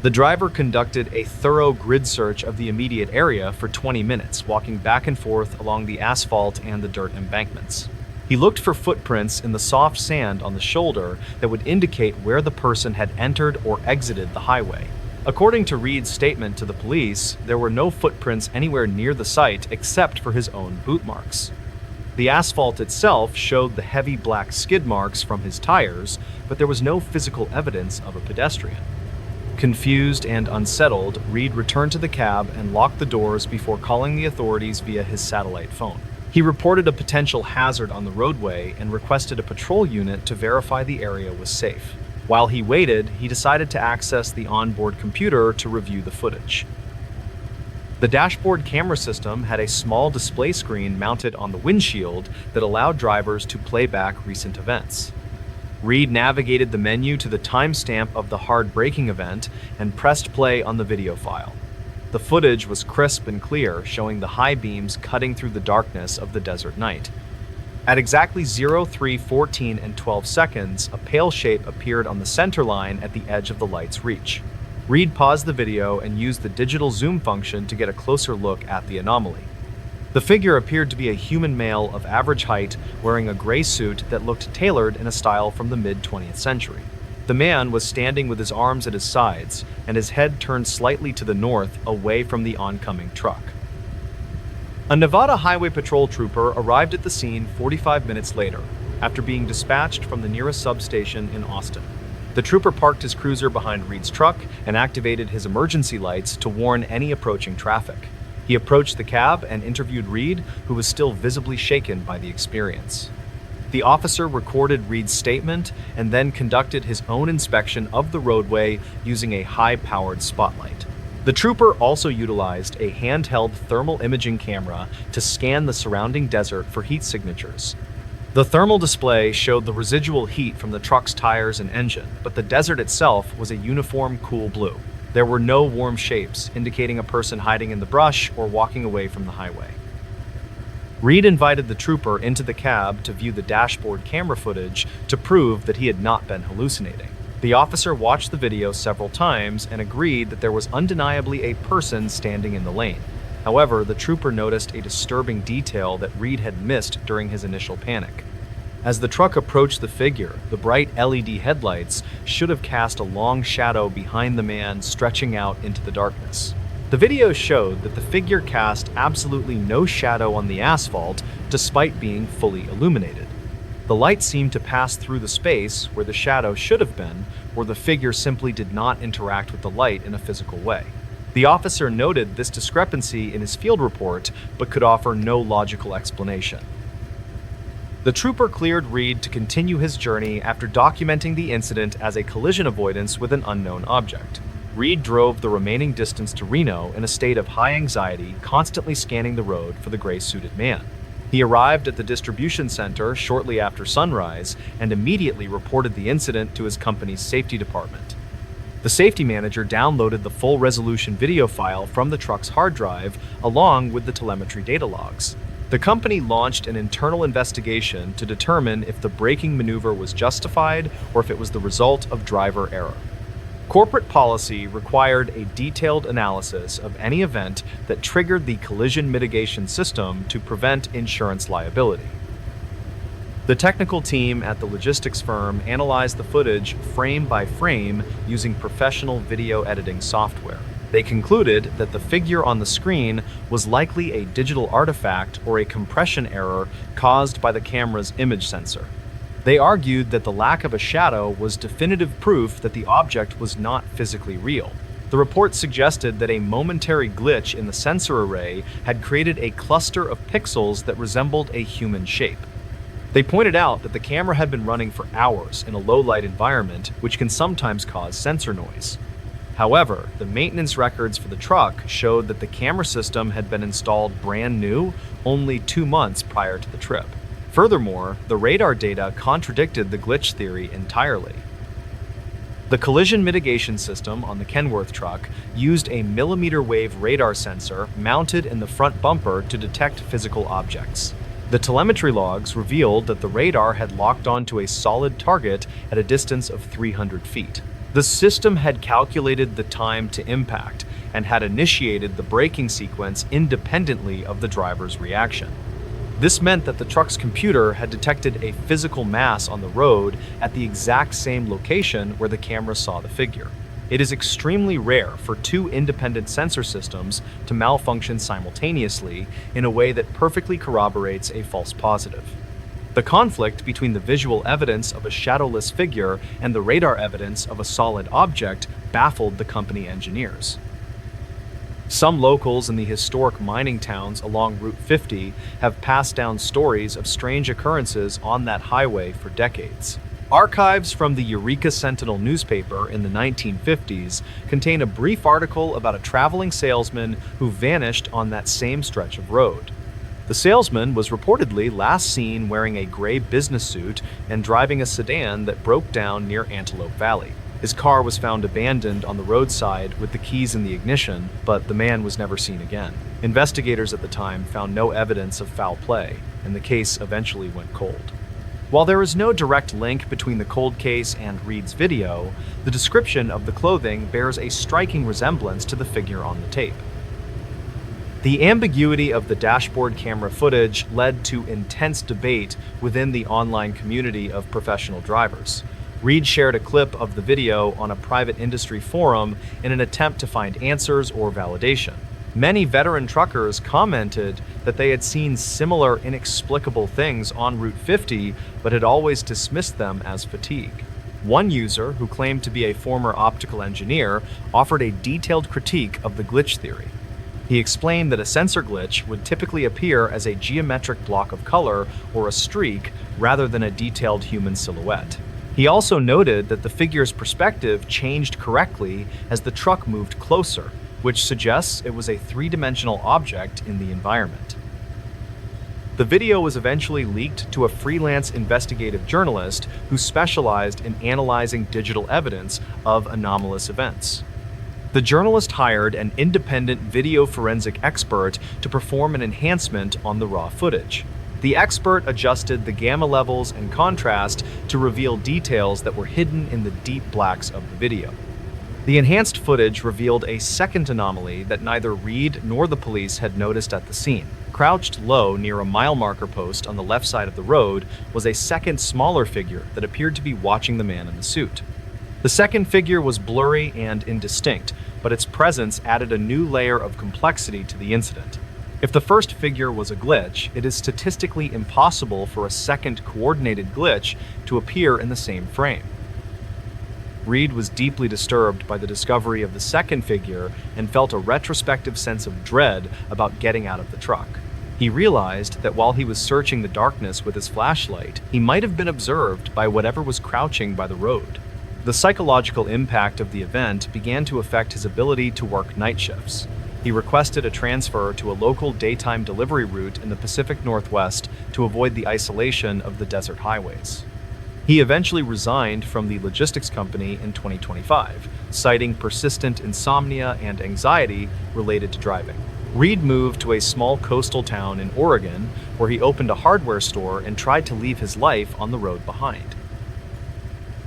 The driver conducted a thorough grid search of the immediate area for 20 minutes, walking back and forth along the asphalt and the dirt embankments. He looked for footprints in the soft sand on the shoulder that would indicate where the person had entered or exited the highway. According to Reed's statement to the police, there were no footprints anywhere near the site except for his own boot marks. The asphalt itself showed the heavy black skid marks from his tires, but there was no physical evidence of a pedestrian. Confused and unsettled, Reed returned to the cab and locked the doors before calling the authorities via his satellite phone. He reported a potential hazard on the roadway and requested a patrol unit to verify the area was safe. While he waited, he decided to access the onboard computer to review the footage. The dashboard camera system had a small display screen mounted on the windshield that allowed drivers to play back recent events. Reed navigated the menu to the timestamp of the hard braking event and pressed play on the video file. The footage was crisp and clear, showing the high beams cutting through the darkness of the desert night. At exactly 0, 3, 14, and 12 seconds, a pale shape appeared on the center line at the edge of the light's reach. Reed paused the video and used the digital zoom function to get a closer look at the anomaly. The figure appeared to be a human male of average height, wearing a gray suit that looked tailored in a style from the mid-20th century. The man was standing with his arms at his sides and his head turned slightly to the north, away from the oncoming truck. A Nevada Highway Patrol trooper arrived at the scene 45 minutes later, after being dispatched from the nearest substation in Austin. The trooper parked his cruiser behind Reed's truck and activated his emergency lights to warn any approaching traffic. He approached the cab and interviewed Reed, who was still visibly shaken by the experience. The officer recorded Reed's statement and then conducted his own inspection of the roadway using a high-powered spotlight. The trooper also utilized a handheld thermal imaging camera to scan the surrounding desert for heat signatures. The thermal display showed the residual heat from the truck's tires and engine, but the desert itself was a uniform cool blue. There were no warm shapes, indicating a person hiding in the brush or walking away from the highway. Reed invited the trooper into the cab to view the dashboard camera footage to prove that he had not been hallucinating. The officer watched the video several times and agreed that there was undeniably a person standing in the lane. However, the trooper noticed a disturbing detail that Reed had missed during his initial panic. As the truck approached the figure, the bright LED headlights should have cast a long shadow behind the man, stretching out into the darkness. The video showed that the figure cast absolutely no shadow on the asphalt, despite being fully illuminated. The light seemed to pass through the space where the shadow should have been, or the figure simply did not interact with the light in a physical way. The officer noted this discrepancy in his field report, but could offer no logical explanation. The trooper cleared Reed to continue his journey after documenting the incident as a collision avoidance with an unknown object. Reed drove the remaining distance to Reno in a state of high anxiety, constantly scanning the road for the gray-suited man. He arrived at the distribution center shortly after sunrise and immediately reported the incident to his company's safety department. The safety manager downloaded the full-resolution video file from the truck's hard drive along with the telemetry data logs. The company launched an internal investigation to determine if the braking maneuver was justified or if it was the result of driver error. Corporate policy required a detailed analysis of any event that triggered the collision mitigation system to prevent insurance liability. The technical team at the logistics firm analyzed the footage frame by frame using professional video editing software. They concluded that the figure on the screen was likely a digital artifact or a compression error caused by the camera's image sensor. They argued that the lack of a shadow was definitive proof that the object was not physically real. The report suggested that a momentary glitch in the sensor array had created a cluster of pixels that resembled a human shape. They pointed out that the camera had been running for hours in a low-light environment, which can sometimes cause sensor noise. However, the maintenance records for the truck showed that the camera system had been installed brand new only 2 months prior to the trip. Furthermore, the radar data contradicted the glitch theory entirely. The collision mitigation system on the Kenworth truck used a millimeter-wave radar sensor mounted in the front bumper to detect physical objects. The telemetry logs revealed that the radar had locked onto a solid target at a distance of 300 feet. The system had calculated the time to impact and had initiated the braking sequence independently of the driver's reaction. This meant that the truck's computer had detected a physical mass on the road at the exact same location where the camera saw the figure. It is extremely rare for 2 independent sensor systems to malfunction simultaneously in a way that perfectly corroborates a false positive. The conflict between the visual evidence of a shadowless figure and the radar evidence of a solid object baffled the company engineers. Some locals in the historic mining towns along Route 50 have passed down stories of strange occurrences on that highway for decades. Archives from the Eureka Sentinel newspaper in the 1950s contain a brief article about a traveling salesman who vanished on that same stretch of road. The salesman was reportedly last seen wearing a gray business suit and driving a sedan that broke down near Antelope Valley. His car was found abandoned on the roadside with the keys in the ignition, but the man was never seen again. Investigators at the time found no evidence of foul play, and the case eventually went cold. While there is no direct link between the cold case and Reed's video, the description of the clothing bears a striking resemblance to the figure on the tape. The ambiguity of the dashboard camera footage led to intense debate within the online community of professional drivers. Reed shared a clip of the video on a private industry forum in an attempt to find answers or validation. Many veteran truckers commented that they had seen similar inexplicable things on Route 50, but had always dismissed them as fatigue. One user, who claimed to be a former optical engineer, offered a detailed critique of the glitch theory. He explained that a sensor glitch would typically appear as a geometric block of color or a streak rather than a detailed human silhouette. He also noted that the figure's perspective changed correctly as the truck moved closer, which suggests it was a three-dimensional object in the environment. The video was eventually leaked to a freelance investigative journalist who specialized in analyzing digital evidence of anomalous events. The journalist hired an independent video forensic expert to perform an enhancement on the raw footage. The expert adjusted the gamma levels and contrast to reveal details that were hidden in the deep blacks of the video. The enhanced footage revealed a second anomaly that neither Reed nor the police had noticed at the scene. Crouched low near a mile marker post on the left side of the road was a second smaller figure that appeared to be watching the man in the suit. The second figure was blurry and indistinct, but its presence added a new layer of complexity to the incident. If the first figure was a glitch, it is statistically impossible for a second coordinated glitch to appear in the same frame. Reed was deeply disturbed by the discovery of the second figure and felt a retrospective sense of dread about getting out of the truck. He realized that while he was searching the darkness with his flashlight, he might have been observed by whatever was crouching by the road. The psychological impact of the event began to affect his ability to work night shifts. He requested a transfer to a local daytime delivery route in the Pacific Northwest to avoid the isolation of the desert highways. He eventually resigned from the logistics company in 2025, citing persistent insomnia and anxiety related to driving. Reed moved to a small coastal town in Oregon, where he opened a hardware store and tried to leave his life on the road behind.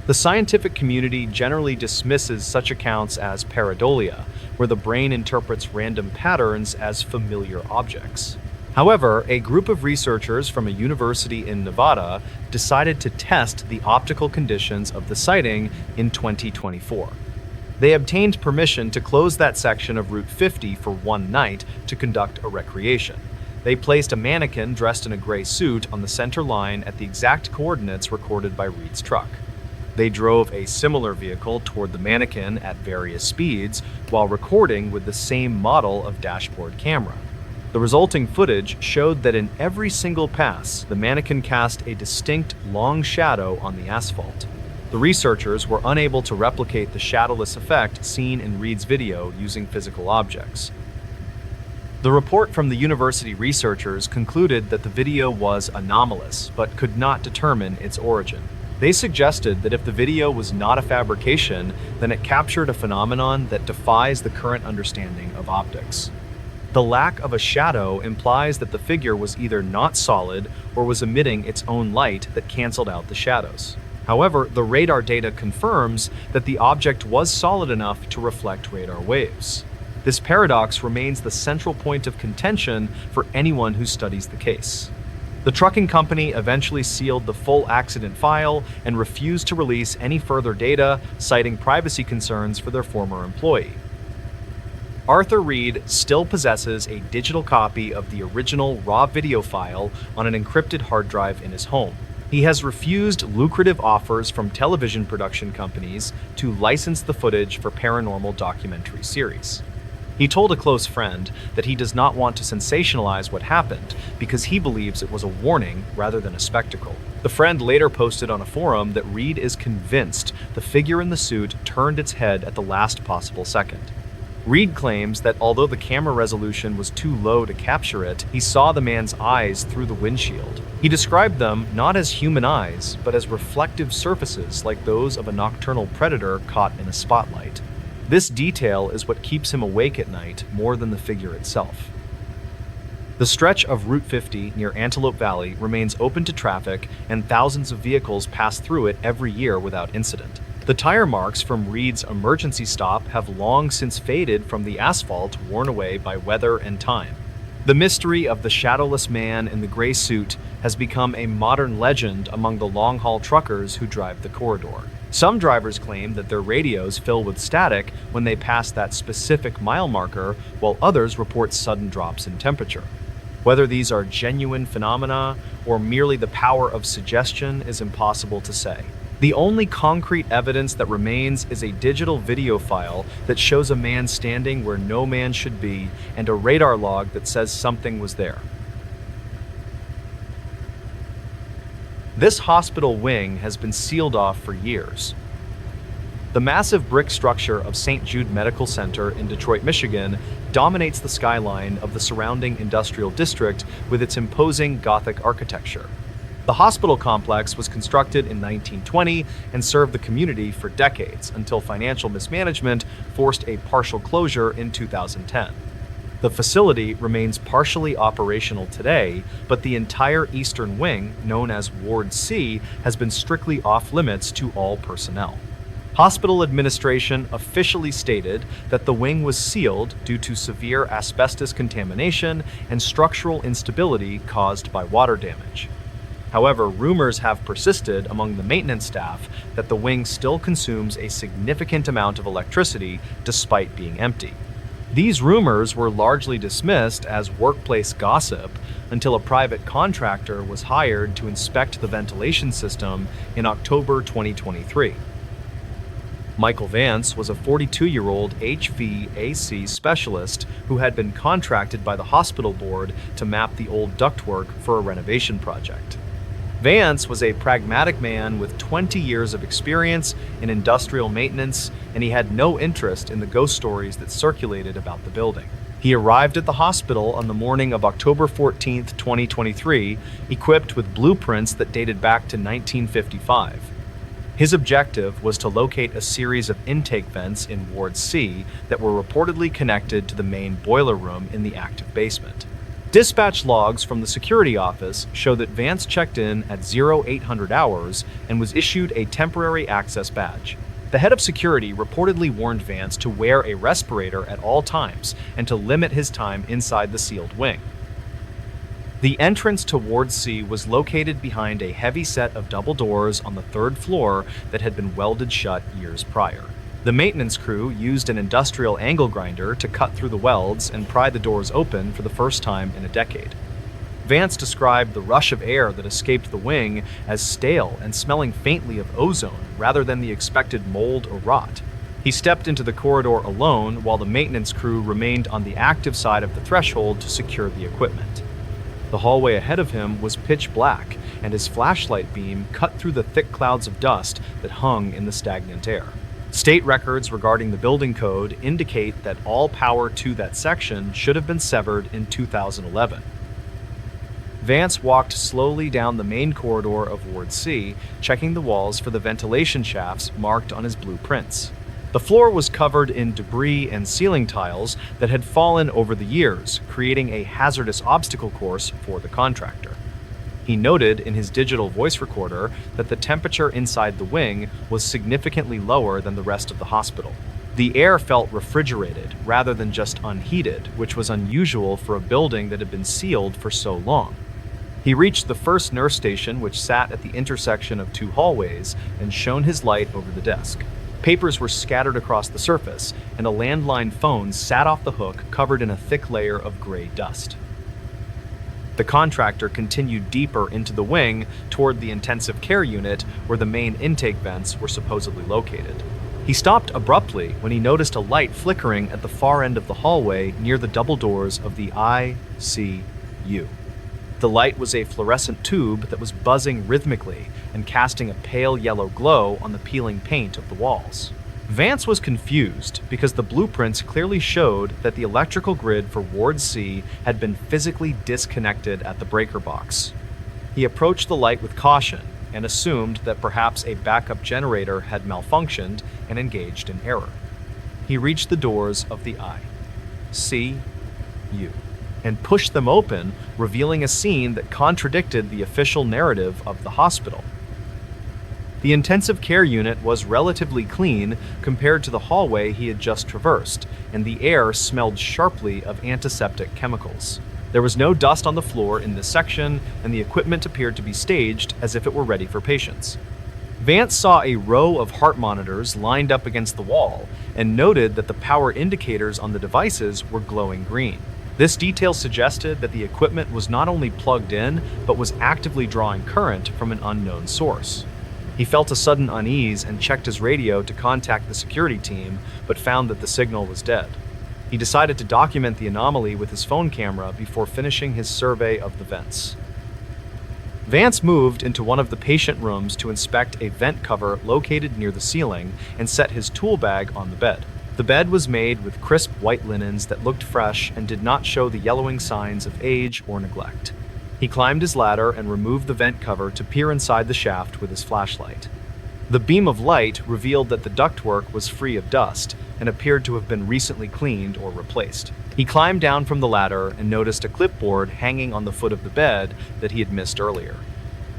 The scientific community generally dismisses such accounts as pareidolia, where the brain interprets random patterns as familiar objects. However, a group of researchers from a university in Nevada decided to test the optical conditions of the sighting in 2024. They obtained permission to close that section of Route 50 for one night to conduct a recreation. They placed a mannequin dressed in a gray suit on the center line at the exact coordinates recorded by Reed's truck. They drove a similar vehicle toward the mannequin at various speeds while recording with the same model of dashboard camera. The resulting footage showed that in every single pass, the mannequin cast a distinct long shadow on the asphalt. The researchers were unable to replicate the shadowless effect seen in Reed's video using physical objects. The report from the university researchers concluded that the video was anomalous, but could not determine its origin. They suggested that if the video was not a fabrication, then it captured a phenomenon that defies the current understanding of optics. The lack of a shadow implies that the figure was either not solid or was emitting its own light that canceled out the shadows. However, the radar data confirms that the object was solid enough to reflect radar waves. This paradox remains the central point of contention for anyone who studies the case. The trucking company eventually sealed the full accident file and refused to release any further data, citing privacy concerns for their former employee. Arthur Reed still possesses a digital copy of the original raw video file on an encrypted hard drive in his home. He has refused lucrative offers from television production companies to license the footage for paranormal documentary series. He told a close friend that he does not want to sensationalize what happened because he believes it was a warning rather than a spectacle. The friend later posted on a forum that Reed is convinced the figure in the suit turned its head at the last possible second. Reed claims that although the camera resolution was too low to capture it, he saw the man's eyes through the windshield. He described them not as human eyes, but as reflective surfaces like those of a nocturnal predator caught in a spotlight. This detail is what keeps him awake at night more than the figure itself. The stretch of Route 50 near Antelope Valley remains open to traffic, and thousands of vehicles pass through it every year without incident. The tire marks from Reed's emergency stop have long since faded from the asphalt worn away by weather and time. The mystery of the shadowless man in the gray suit has become a modern legend among the long-haul truckers who drive the corridor. Some drivers claim that their radios fill with static when they pass that specific mile marker, while others report sudden drops in temperature. Whether these are genuine phenomena or merely the power of suggestion is impossible to say. The only concrete evidence that remains is a digital video file that shows a man standing where no man should be and a radar log that says something was there. This hospital wing has been sealed off for years. The massive brick structure of St. Jude Medical Center in Detroit, Michigan, dominates the skyline of the surrounding industrial district with its imposing Gothic architecture. The hospital complex was constructed in 1920 and served the community for decades until financial mismanagement forced a partial closure in 2010. The facility remains partially operational today, but the entire eastern wing, known as Ward C, has been strictly off-limits to all personnel. Hospital administration officially stated that the wing was sealed due to severe asbestos contamination and structural instability caused by water damage. However, rumors have persisted among the maintenance staff that the wing still consumes a significant amount of electricity despite being empty. These rumors were largely dismissed as workplace gossip until a private contractor was hired to inspect the ventilation system in October 2023. Michael Vance was a 42-year-old HVAC specialist who had been contracted by the hospital board to map the old ductwork for a renovation project. Vance was a pragmatic man with 20 years of experience in industrial maintenance, and he had no interest in the ghost stories that circulated about the building. He arrived at the hospital on the morning of October 14, 2023, equipped with blueprints that dated back to 1955. His objective was to locate a series of intake vents in Ward C that were reportedly connected to the main boiler room in the active basement. Dispatch logs from the security office show that Vance checked in at 0800 hours and was issued a temporary access badge. The head of security reportedly warned Vance to wear a respirator at all times and to limit his time inside the sealed wing. The entrance to Ward C was located behind a heavy set of double doors on the third floor that had been welded shut years prior. The maintenance crew used an industrial angle grinder to cut through the welds and pry the doors open for the first time in a decade. Vance described the rush of air that escaped the wing as stale and smelling faintly of ozone rather than the expected mold or rot. He stepped into the corridor alone while the maintenance crew remained on the active side of the threshold to secure the equipment. The hallway ahead of him was pitch black, and his flashlight beam cut through the thick clouds of dust that hung in the stagnant air. State records regarding the building code indicate that all power to that section should have been severed in 2011. Vance walked slowly down the main corridor of Ward C, checking the walls for the ventilation shafts marked on his blueprints. The floor was covered in debris and ceiling tiles that had fallen over the years, creating a hazardous obstacle course for the contractor. He noted in his digital voice recorder that the temperature inside the wing was significantly lower than the rest of the hospital. The air felt refrigerated rather than just unheated, which was unusual for a building that had been sealed for so long. He reached the first nurse station, which sat at the intersection of two hallways, and shone his light over the desk. Papers were scattered across the surface, and a landline phone sat off the hook covered in a thick layer of gray dust. The contractor continued deeper into the wing toward the intensive care unit where the main intake vents were supposedly located. He stopped abruptly when he noticed a light flickering at the far end of the hallway near the double doors of the ICU. The light was a fluorescent tube that was buzzing rhythmically and casting a pale yellow glow on the peeling paint of the walls. Vance was confused because the blueprints clearly showed that the electrical grid for Ward C had been physically disconnected at the breaker box. He approached the light with caution and assumed that perhaps a backup generator had malfunctioned and engaged in error. He reached the doors of the ICU and pushed them open, revealing a scene that contradicted the official narrative of the hospital. The intensive care unit was relatively clean compared to the hallway he had just traversed, and the air smelled sharply of antiseptic chemicals. There was no dust on the floor in this section, and the equipment appeared to be staged as if it were ready for patients. Vance saw a row of heart monitors lined up against the wall and noted that the power indicators on the devices were glowing green. This detail suggested that the equipment was not only plugged in, but was actively drawing current from an unknown source. He felt a sudden unease and checked his radio to contact the security team, but found that the signal was dead. He decided to document the anomaly with his phone camera before finishing his survey of the vents. Vance moved into one of the patient rooms to inspect a vent cover located near the ceiling and set his tool bag on the bed. The bed was made with crisp white linens that looked fresh and did not show the yellowing signs of age or neglect. He climbed his ladder and removed the vent cover to peer inside the shaft with his flashlight. The beam of light revealed that the ductwork was free of dust and appeared to have been recently cleaned or replaced. He climbed down from the ladder and noticed a clipboard hanging on the foot of the bed that he had missed earlier.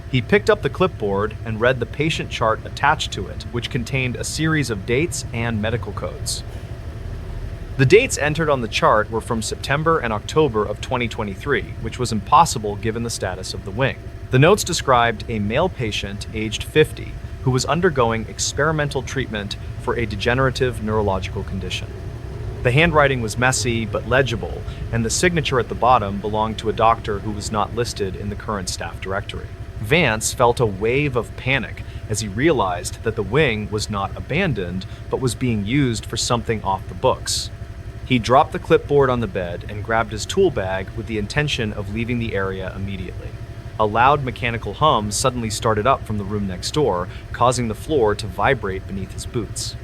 He picked up the clipboard and read the patient chart attached to it, which contained a series of dates and medical codes. The dates entered on the chart were from September and October of 2023, which was impossible given the status of the wing. The notes described a male patient aged 50 who was undergoing experimental treatment for a degenerative neurological condition. The handwriting was messy but legible, and the signature at the bottom belonged to a doctor who was not listed in the current staff directory. Vance felt a wave of panic as he realized that the wing was not abandoned, but was being used for something off the books. He dropped the clipboard on the bed and grabbed his tool bag with the intention of leaving the area immediately. A loud mechanical hum suddenly started up from the room next door, causing the floor to vibrate beneath his boots.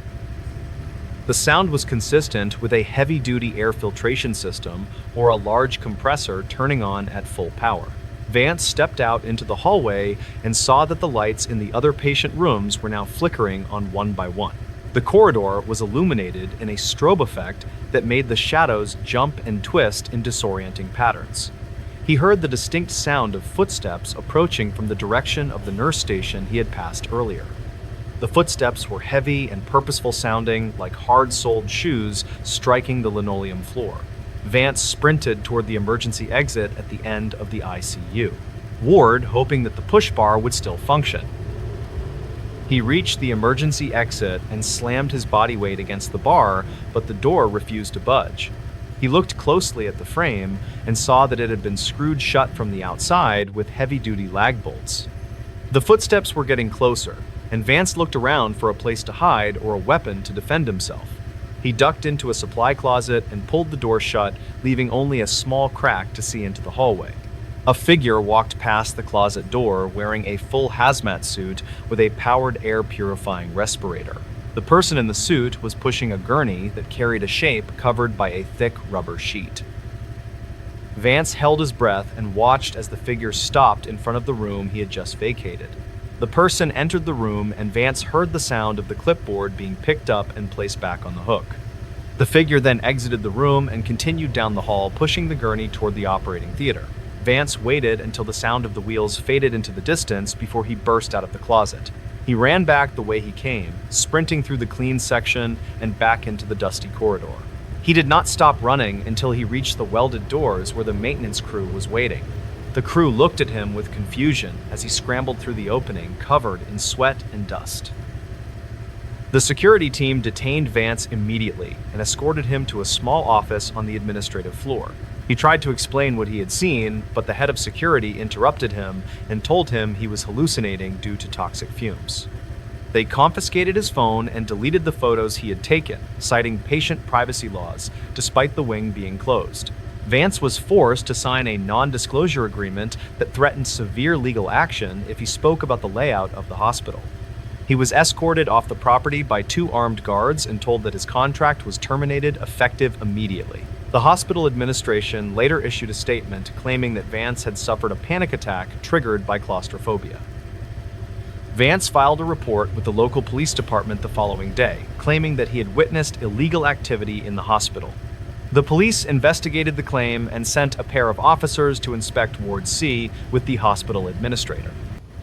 The sound was consistent with a heavy-duty air filtration system or a large compressor turning on at full power. Vance stepped out into the hallway and saw that the lights in the other patient rooms were now flickering on one by one. The corridor was illuminated in a strobe effect that made the shadows jump and twist in disorienting patterns. He heard the distinct sound of footsteps approaching from the direction of the nurse station he had passed earlier. The footsteps were heavy and purposeful sounding, like hard-soled shoes striking the linoleum floor. Vance sprinted toward the emergency exit at the end of the ICU. Ward, hoping that the push bar would still function. He reached the emergency exit and slammed his body weight against the bar, but the door refused to budge. He looked closely at the frame and saw that it had been screwed shut from the outside with heavy-duty lag bolts. The footsteps were getting closer, and Vance looked around for a place to hide or a weapon to defend himself. He ducked into a supply closet and pulled the door shut, leaving only a small crack to see into the hallway. A figure walked past the closet door wearing a full hazmat suit with a powered air purifying respirator. The person in the suit was pushing a gurney that carried a shape covered by a thick rubber sheet. Vance held his breath and watched as the figure stopped in front of the room he had just vacated. The person entered the room, and Vance heard the sound of the clipboard being picked up and placed back on the hook. The figure then exited the room and continued down the hall, pushing the gurney toward the operating theater. Vance waited until the sound of the wheels faded into the distance before he burst out of the closet. He ran back the way he came, sprinting through the clean section and back into the dusty corridor. He did not stop running until he reached the welded doors where the maintenance crew was waiting. The crew looked at him with confusion as he scrambled through the opening, covered in sweat and dust. The security team detained Vance immediately and escorted him to a small office on the administrative floor. He tried to explain what he had seen, but the head of security interrupted him and told him he was hallucinating due to toxic fumes. They confiscated his phone and deleted the photos he had taken, citing patient privacy laws, despite the wing being closed. Vance was forced to sign a non-disclosure agreement that threatened severe legal action if he spoke about the layout of the hospital. He was escorted off the property by two armed guards and told that his contract was terminated effective immediately. The hospital administration later issued a statement claiming that Vance had suffered a panic attack triggered by claustrophobia. Vance filed a report with the local police department the following day, claiming that he had witnessed illegal activity in the hospital. The police investigated the claim and sent a pair of officers to inspect Ward C with the hospital administrator.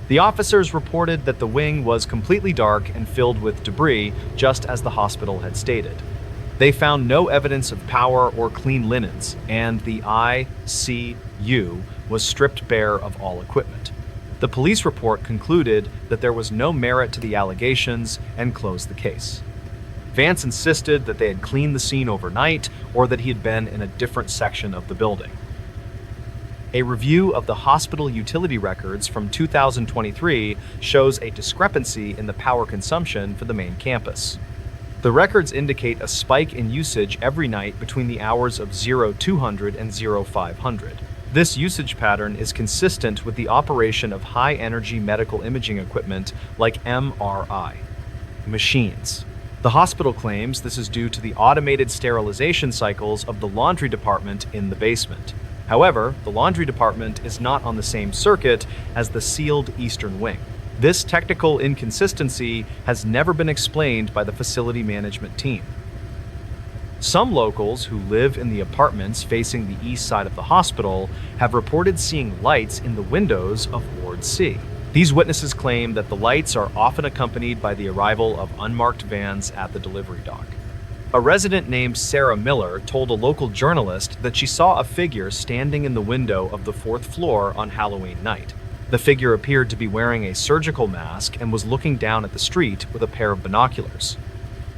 The officers reported that the wing was completely dark and filled with debris, just as the hospital had stated. They found no evidence of power or clean linens, and the ICU was stripped bare of all equipment. The police report concluded that there was no merit to the allegations and closed the case. Vance insisted that they had cleaned the scene overnight or that he had been in a different section of the building. A review of the hospital utility records from 2023 shows a discrepancy in the power consumption for the main campus. The records indicate a spike in usage every night between the hours of 0200 and 0500. This usage pattern is consistent with the operation of high-energy medical imaging equipment like MRI machines. The hospital claims this is due to the automated sterilization cycles of the laundry department in the basement. However, the laundry department is not on the same circuit as the sealed eastern wing. This technical inconsistency has never been explained by the facility management team. Some locals who live in the apartments facing the east side of the hospital have reported seeing lights in the windows of Ward C. These witnesses claim that the lights are often accompanied by the arrival of unmarked vans at the delivery dock. A resident named Sarah Miller told a local journalist that she saw a figure standing in the window of the fourth floor on Halloween night. The figure appeared to be wearing a surgical mask and was looking down at the street with a pair of binoculars.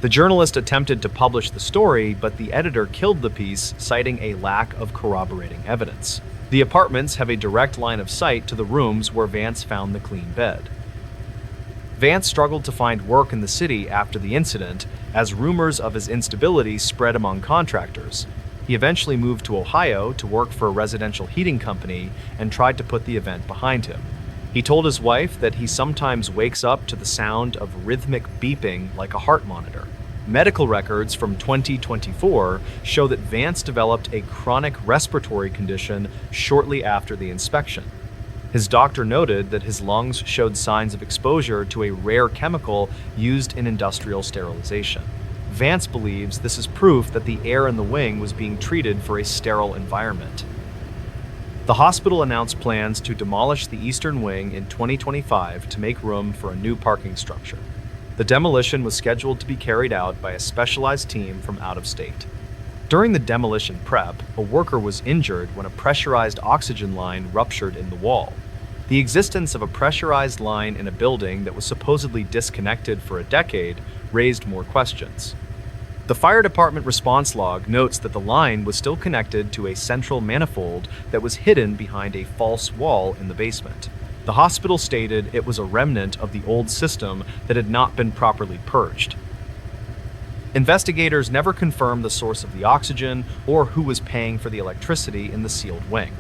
The journalist attempted to publish the story, but the editor killed the piece, citing a lack of corroborating evidence. The apartments have a direct line of sight to the rooms where Vance found the clean bed. Vance struggled to find work in the city after the incident, as rumors of his instability spread among contractors. He eventually moved to Ohio to work for a residential heating company and tried to put the event behind him. He told his wife that he sometimes wakes up to the sound of rhythmic beeping like a heart monitor. Medical records from 2024 show that Vance developed a chronic respiratory condition shortly after the inspection. His doctor noted that his lungs showed signs of exposure to a rare chemical used in industrial sterilization. Vance believes this is proof that the air in the wing was being treated for a sterile environment. The hospital announced plans to demolish the eastern wing in 2025 to make room for a new parking structure. The demolition was scheduled to be carried out by a specialized team from out of state. During the demolition prep, a worker was injured when a pressurized oxygen line ruptured in the wall. The existence of a pressurized line in a building that was supposedly disconnected for a decade raised more questions. The fire department response log notes that the line was still connected to a central manifold that was hidden behind a false wall in the basement. The hospital stated it was a remnant of the old system that had not been properly purged. Investigators never confirmed the source of the oxygen or who was paying for the electricity in the sealed wing.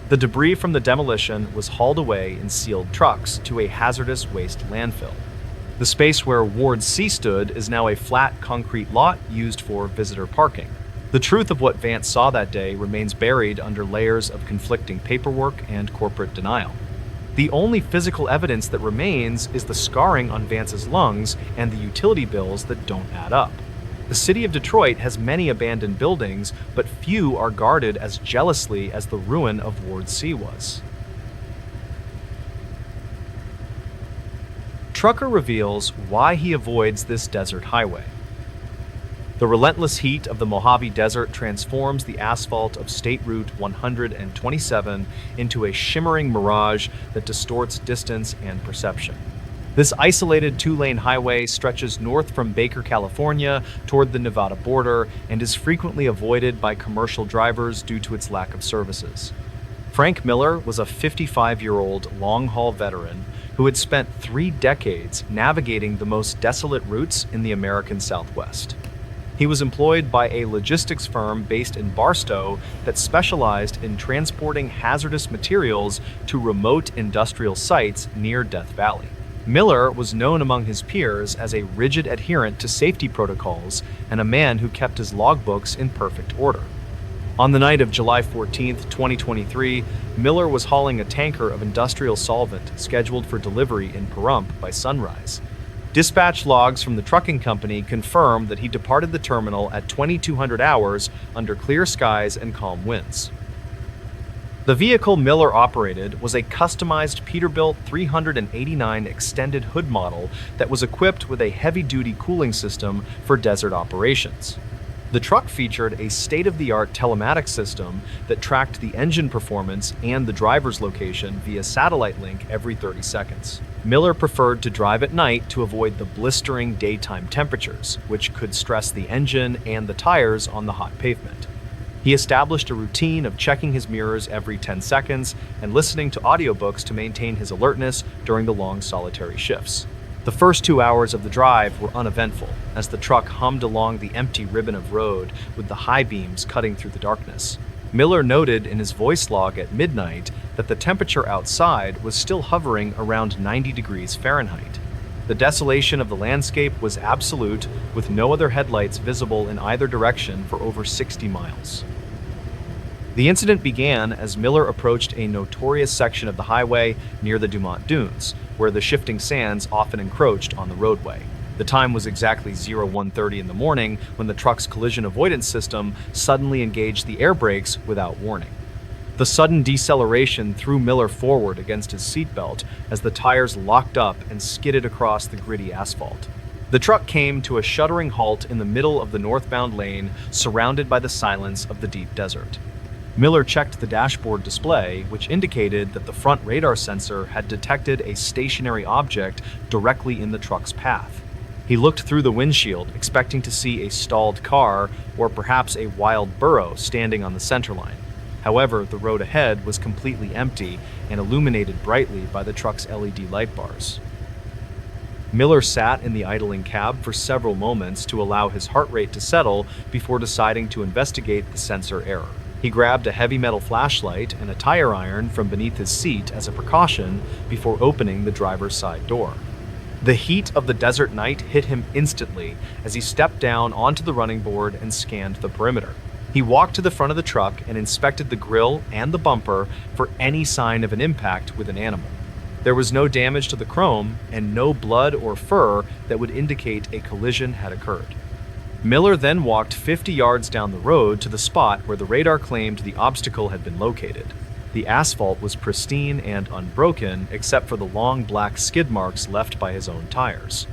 The debris from the demolition was hauled away in sealed trucks to a hazardous waste landfill. The space where Ward C stood is now a flat concrete lot used for visitor parking. The truth of what Vance saw that day remains buried under layers of conflicting paperwork and corporate denial. The only physical evidence that remains is the scarring on Vance's lungs and the utility bills that don't add up. The city of Detroit has many abandoned buildings, but few are guarded as jealously as the ruin of Ward C was. Trucker reveals why he avoids this desert highway. The relentless heat of the Mojave Desert transforms the asphalt of State Route 127 into a shimmering mirage that distorts distance and perception. This isolated two-lane highway stretches north from Baker, California, toward the Nevada border and is frequently avoided by commercial drivers due to its lack of services. Frank Miller was a 55-year-old long-haul veteran who had spent 3 decades navigating the most desolate routes in the American Southwest. He was employed by a logistics firm based in Barstow that specialized in transporting hazardous materials to remote industrial sites near Death Valley. Miller was known among his peers as a rigid adherent to safety protocols and a man who kept his logbooks in perfect order. On the night of July 14th, 2023, Miller was hauling a tanker of industrial solvent scheduled for delivery in Pahrump by sunrise. Dispatch logs from the trucking company confirmed that he departed the terminal at 2200 hours under clear skies and calm winds. The vehicle Miller operated was a customized Peterbilt 389 extended hood model that was equipped with a heavy-duty cooling system for desert operations. The truck featured a state-of-the-art telematics system that tracked the engine performance and the driver's location via satellite link every 30 seconds. Miller preferred to drive at night to avoid the blistering daytime temperatures, which could stress the engine and the tires on the hot pavement. He established a routine of checking his mirrors every 10 seconds and listening to audiobooks to maintain his alertness during the long solitary shifts. The first 2 hours of the drive were uneventful, as the truck hummed along the empty ribbon of road with the high beams cutting through the darkness. Miller noted in his voice log at midnight that the temperature outside was still hovering around 90 degrees Fahrenheit. The desolation of the landscape was absolute, with no other headlights visible in either direction for over 60 miles. The incident began as Miller approached a notorious section of the highway near the Dumont Dunes, where the shifting sands often encroached on the roadway. The time was exactly 01:30 in the morning when the truck's collision avoidance system suddenly engaged the air brakes without warning. The sudden deceleration threw Miller forward against his seatbelt as the tires locked up and skidded across the gritty asphalt. The truck came to a shuddering halt in the middle of the northbound lane, surrounded by the silence of the deep desert. Miller checked the dashboard display, which indicated that the front radar sensor had detected a stationary object directly in the truck's path. He looked through the windshield, expecting to see a stalled car or perhaps a wild burro standing on the centerline. However, the road ahead was completely empty and illuminated brightly by the truck's LED light bars. Miller sat in the idling cab for several moments to allow his heart rate to settle before deciding to investigate the sensor error. He grabbed a heavy metal flashlight and a tire iron from beneath his seat as a precaution before opening the driver's side door. The heat of the desert night hit him instantly as he stepped down onto the running board and scanned the perimeter. He walked to the front of the truck and inspected the grille and the bumper for any sign of an impact with an animal. There was no damage to the chrome and no blood or fur that would indicate a collision had occurred. Miller then walked 50 yards down the road to the spot where the radar claimed the obstacle had been located. The asphalt was pristine and unbroken except for the long black skid marks left by his own tires.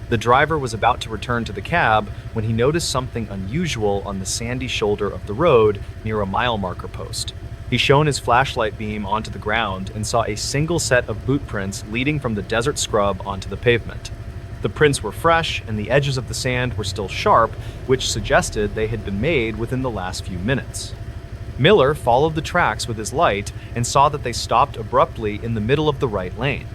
The driver was about to return to the cab when he noticed something unusual on the sandy shoulder of the road near a mile marker post. He shone his flashlight beam onto the ground and saw a single set of boot prints leading from the desert scrub onto the pavement. The prints were fresh and the edges of the sand were still sharp, which suggested they had been made within the last few minutes. Miller followed the tracks with his light and saw that they stopped abruptly in the middle of the right lane.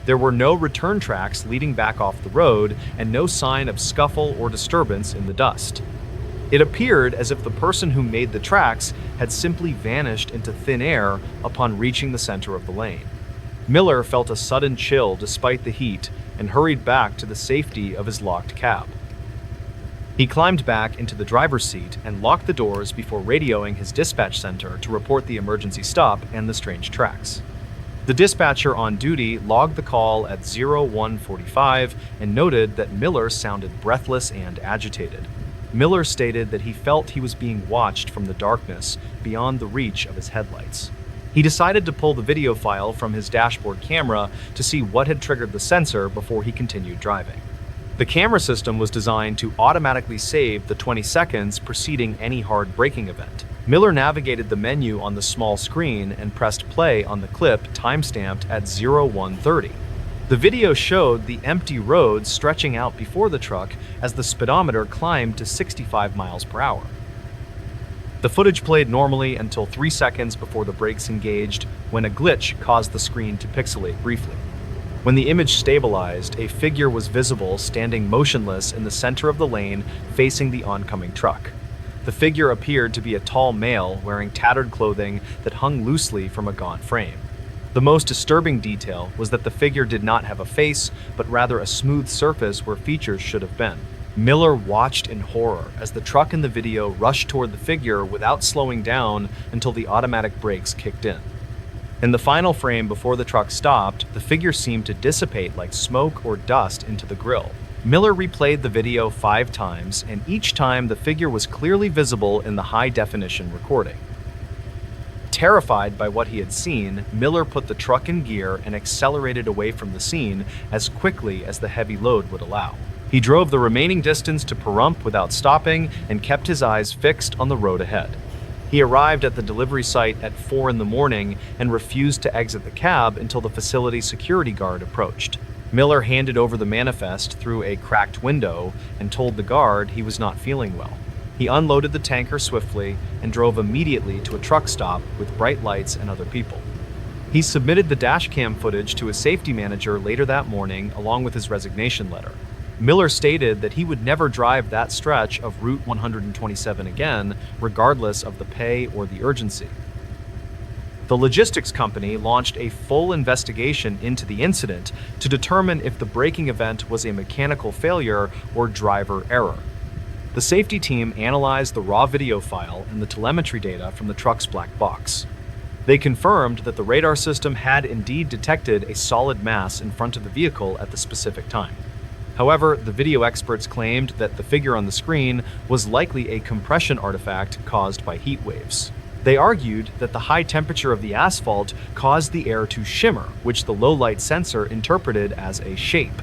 There were no return tracks leading back off the road and no sign of scuffle or disturbance in the dust. It appeared as if the person who made the tracks had simply vanished into thin air upon reaching the center of the lane. Miller felt a sudden chill despite the heat and hurried back to the safety of his locked cab. He climbed back into the driver's seat and locked the doors before radioing his dispatch center to report the emergency stop and the strange tracks. The dispatcher on duty logged the call at 01:45 and noted that Miller sounded breathless and agitated. Miller stated that he felt he was being watched from the darkness beyond the reach of his headlights. He decided to pull the video file from his dashboard camera to see what had triggered the sensor before he continued driving. The camera system was designed to automatically save the 20 seconds preceding any hard braking event. Miller navigated the menu on the small screen and pressed play on the clip timestamped at 01:30. The video showed the empty road stretching out before the truck as the speedometer climbed to 65 miles per hour. The footage played normally until 3 seconds before the brakes engaged, when a glitch caused the screen to pixelate briefly. When the image stabilized, a figure was visible standing motionless in the center of the lane facing the oncoming truck. The figure appeared to be a tall male wearing tattered clothing that hung loosely from a gaunt frame. The most disturbing detail was that the figure did not have a face, but rather a smooth surface where features should have been. Miller watched in horror as the truck in the video rushed toward the figure without slowing down until the automatic brakes kicked in. In the final frame before the truck stopped, the figure seemed to dissipate like smoke or dust into the grille. Miller replayed the video 5 times, and each time the figure was clearly visible in the high-definition recording. Terrified by what he had seen, Miller put the truck in gear and accelerated away from the scene as quickly as the heavy load would allow. He drove the remaining distance to Pahrump without stopping and kept his eyes fixed on the road ahead. He arrived at the delivery site at 4 in the morning and refused to exit the cab until the facility security guard approached. Miller handed over the manifest through a cracked window and told the guard he was not feeling well. He unloaded the tanker swiftly and drove immediately to a truck stop with bright lights and other people. He submitted the dashcam footage to his safety manager later that morning along with his resignation letter. Miller stated that he would never drive that stretch of Route 127 again, regardless of the pay or the urgency. The logistics company launched a full investigation into the incident to determine if the braking event was a mechanical failure or driver error. The safety team analyzed the raw video file and the telemetry data from the truck's black box. They confirmed that the radar system had indeed detected a solid mass in front of the vehicle at the specific time. However, the video experts claimed that the figure on the screen was likely a compression artifact caused by heat waves. They argued that the high temperature of the asphalt caused the air to shimmer, which the low-light sensor interpreted as a shape.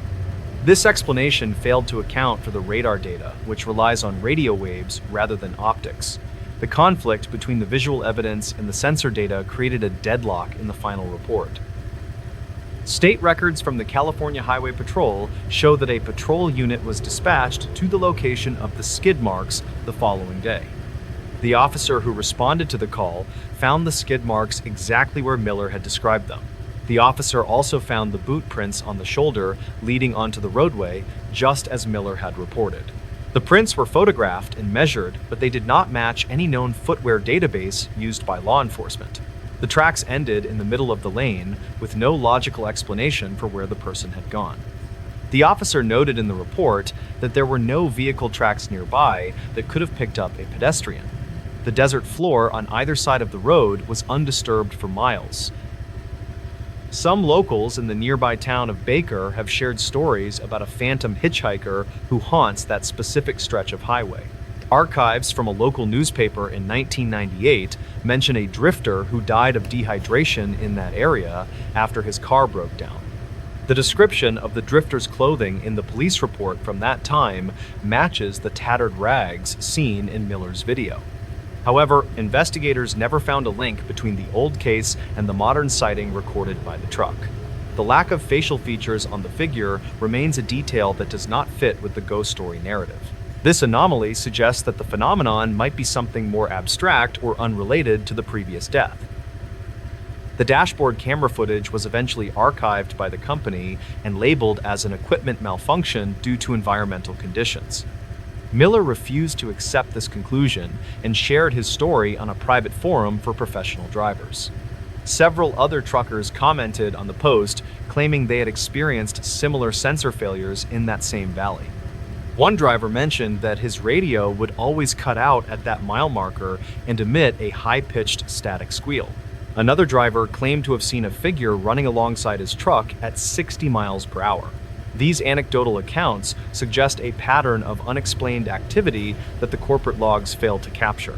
This explanation failed to account for the radar data, which relies on radio waves rather than optics. The conflict between the visual evidence and the sensor data created a deadlock in the final report. State records from the California Highway Patrol show that a patrol unit was dispatched to the location of the skid marks the following day. The officer who responded to the call found the skid marks exactly where Miller had described them. The officer also found the boot prints on the shoulder leading onto the roadway, just as Miller had reported. The prints were photographed and measured, but they did not match any known footwear database used by law enforcement. The tracks ended in the middle of the lane, with no logical explanation for where the person had gone. The officer noted in the report that there were no vehicle tracks nearby that could have picked up a pedestrian. The desert floor on either side of the road was undisturbed for miles. Some locals in the nearby town of Baker have shared stories about a phantom hitchhiker who haunts that specific stretch of highway. Archives from a local newspaper in 1998 mention a drifter who died of dehydration in that area after his car broke down. The description of the drifter's clothing in the police report from that time matches the tattered rags seen in Miller's video. However, investigators never found a link between the old case and the modern sighting recorded by the truck. The lack of facial features on the figure remains a detail that does not fit with the ghost story narrative. This anomaly suggests that the phenomenon might be something more abstract or unrelated to the previous death. The dashboard camera footage was eventually archived by the company and labeled as an equipment malfunction due to environmental conditions. Miller refused to accept this conclusion and shared his story on a private forum for professional drivers. Several other truckers commented on the post, claiming they had experienced similar sensor failures in that same valley. One driver mentioned that his radio would always cut out at that mile marker and emit a high-pitched static squeal. Another driver claimed to have seen a figure running alongside his truck at 60 miles per hour. These anecdotal accounts suggest a pattern of unexplained activity that the corporate logs failed to capture.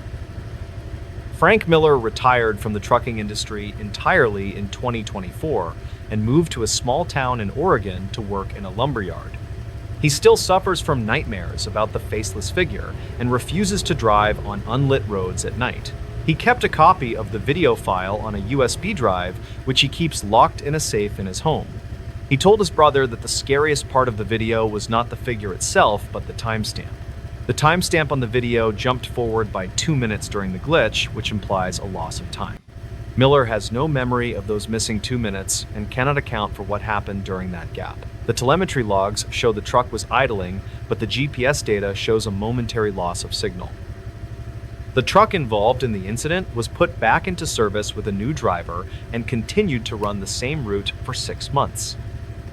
Frank Miller retired from the trucking industry entirely in 2024 and moved to a small town in Oregon to work in a lumberyard. He still suffers from nightmares about the faceless figure and refuses to drive on unlit roads at night. He kept a copy of the video file on a USB drive, which he keeps locked in a safe in his home. He told his brother that the scariest part of the video was not the figure itself, but the timestamp. The timestamp on the video jumped forward by 2 minutes during the glitch, which implies a loss of time. Miller has no memory of those missing 2 minutes and cannot account for what happened during that gap. The telemetry logs show the truck was idling, but the GPS data shows a momentary loss of signal. The truck involved in the incident was put back into service with a new driver and continued to run the same route for 6 months.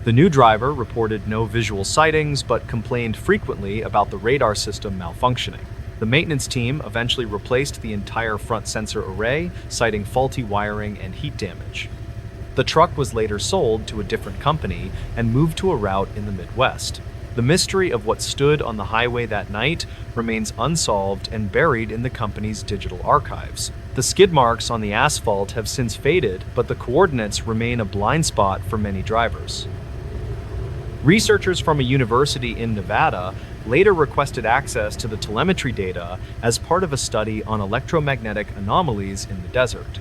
The new driver reported no visual sightings but complained frequently about the radar system malfunctioning. The maintenance team eventually replaced the entire front sensor array, citing faulty wiring and heat damage. The truck was later sold to a different company and moved to a route in the Midwest. The mystery of what stood on the highway that night remains unsolved and buried in the company's digital archives. The skid marks on the asphalt have since faded, but the coordinates remain a blind spot for many drivers. Researchers from a university in Nevada later requested access to the telemetry data as part of a study on electromagnetic anomalies in the desert.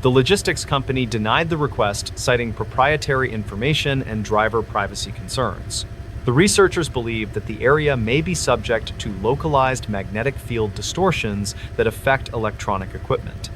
The logistics company denied the request, citing proprietary information and driver privacy concerns. The researchers believe that the area may be subject to localized magnetic field distortions that affect electronic equipment.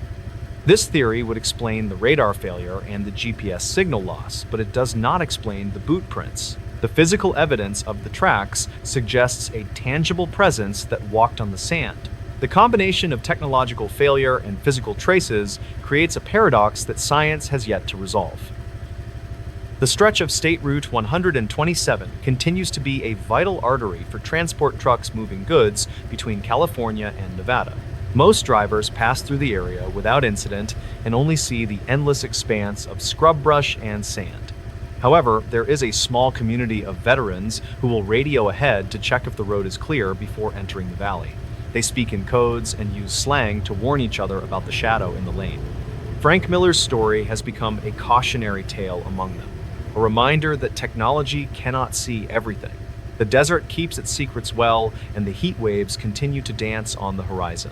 This theory would explain the radar failure and the GPS signal loss, but it does not explain the boot prints. The physical evidence of the tracks suggests a tangible presence that walked on the sand. The combination of technological failure and physical traces creates a paradox that science has yet to resolve. The stretch of State Route 127 continues to be a vital artery for transport trucks moving goods between California and Nevada. Most drivers pass through the area without incident and only see the endless expanse of scrub brush and sand. However, there is a small community of veterans who will radio ahead to check if the road is clear before entering the valley. They speak in codes and use slang to warn each other about the shadow in the lane. Frank Miller's story has become a cautionary tale among them, a reminder that technology cannot see everything. The desert keeps its secrets well, and the heat waves continue to dance on the horizon.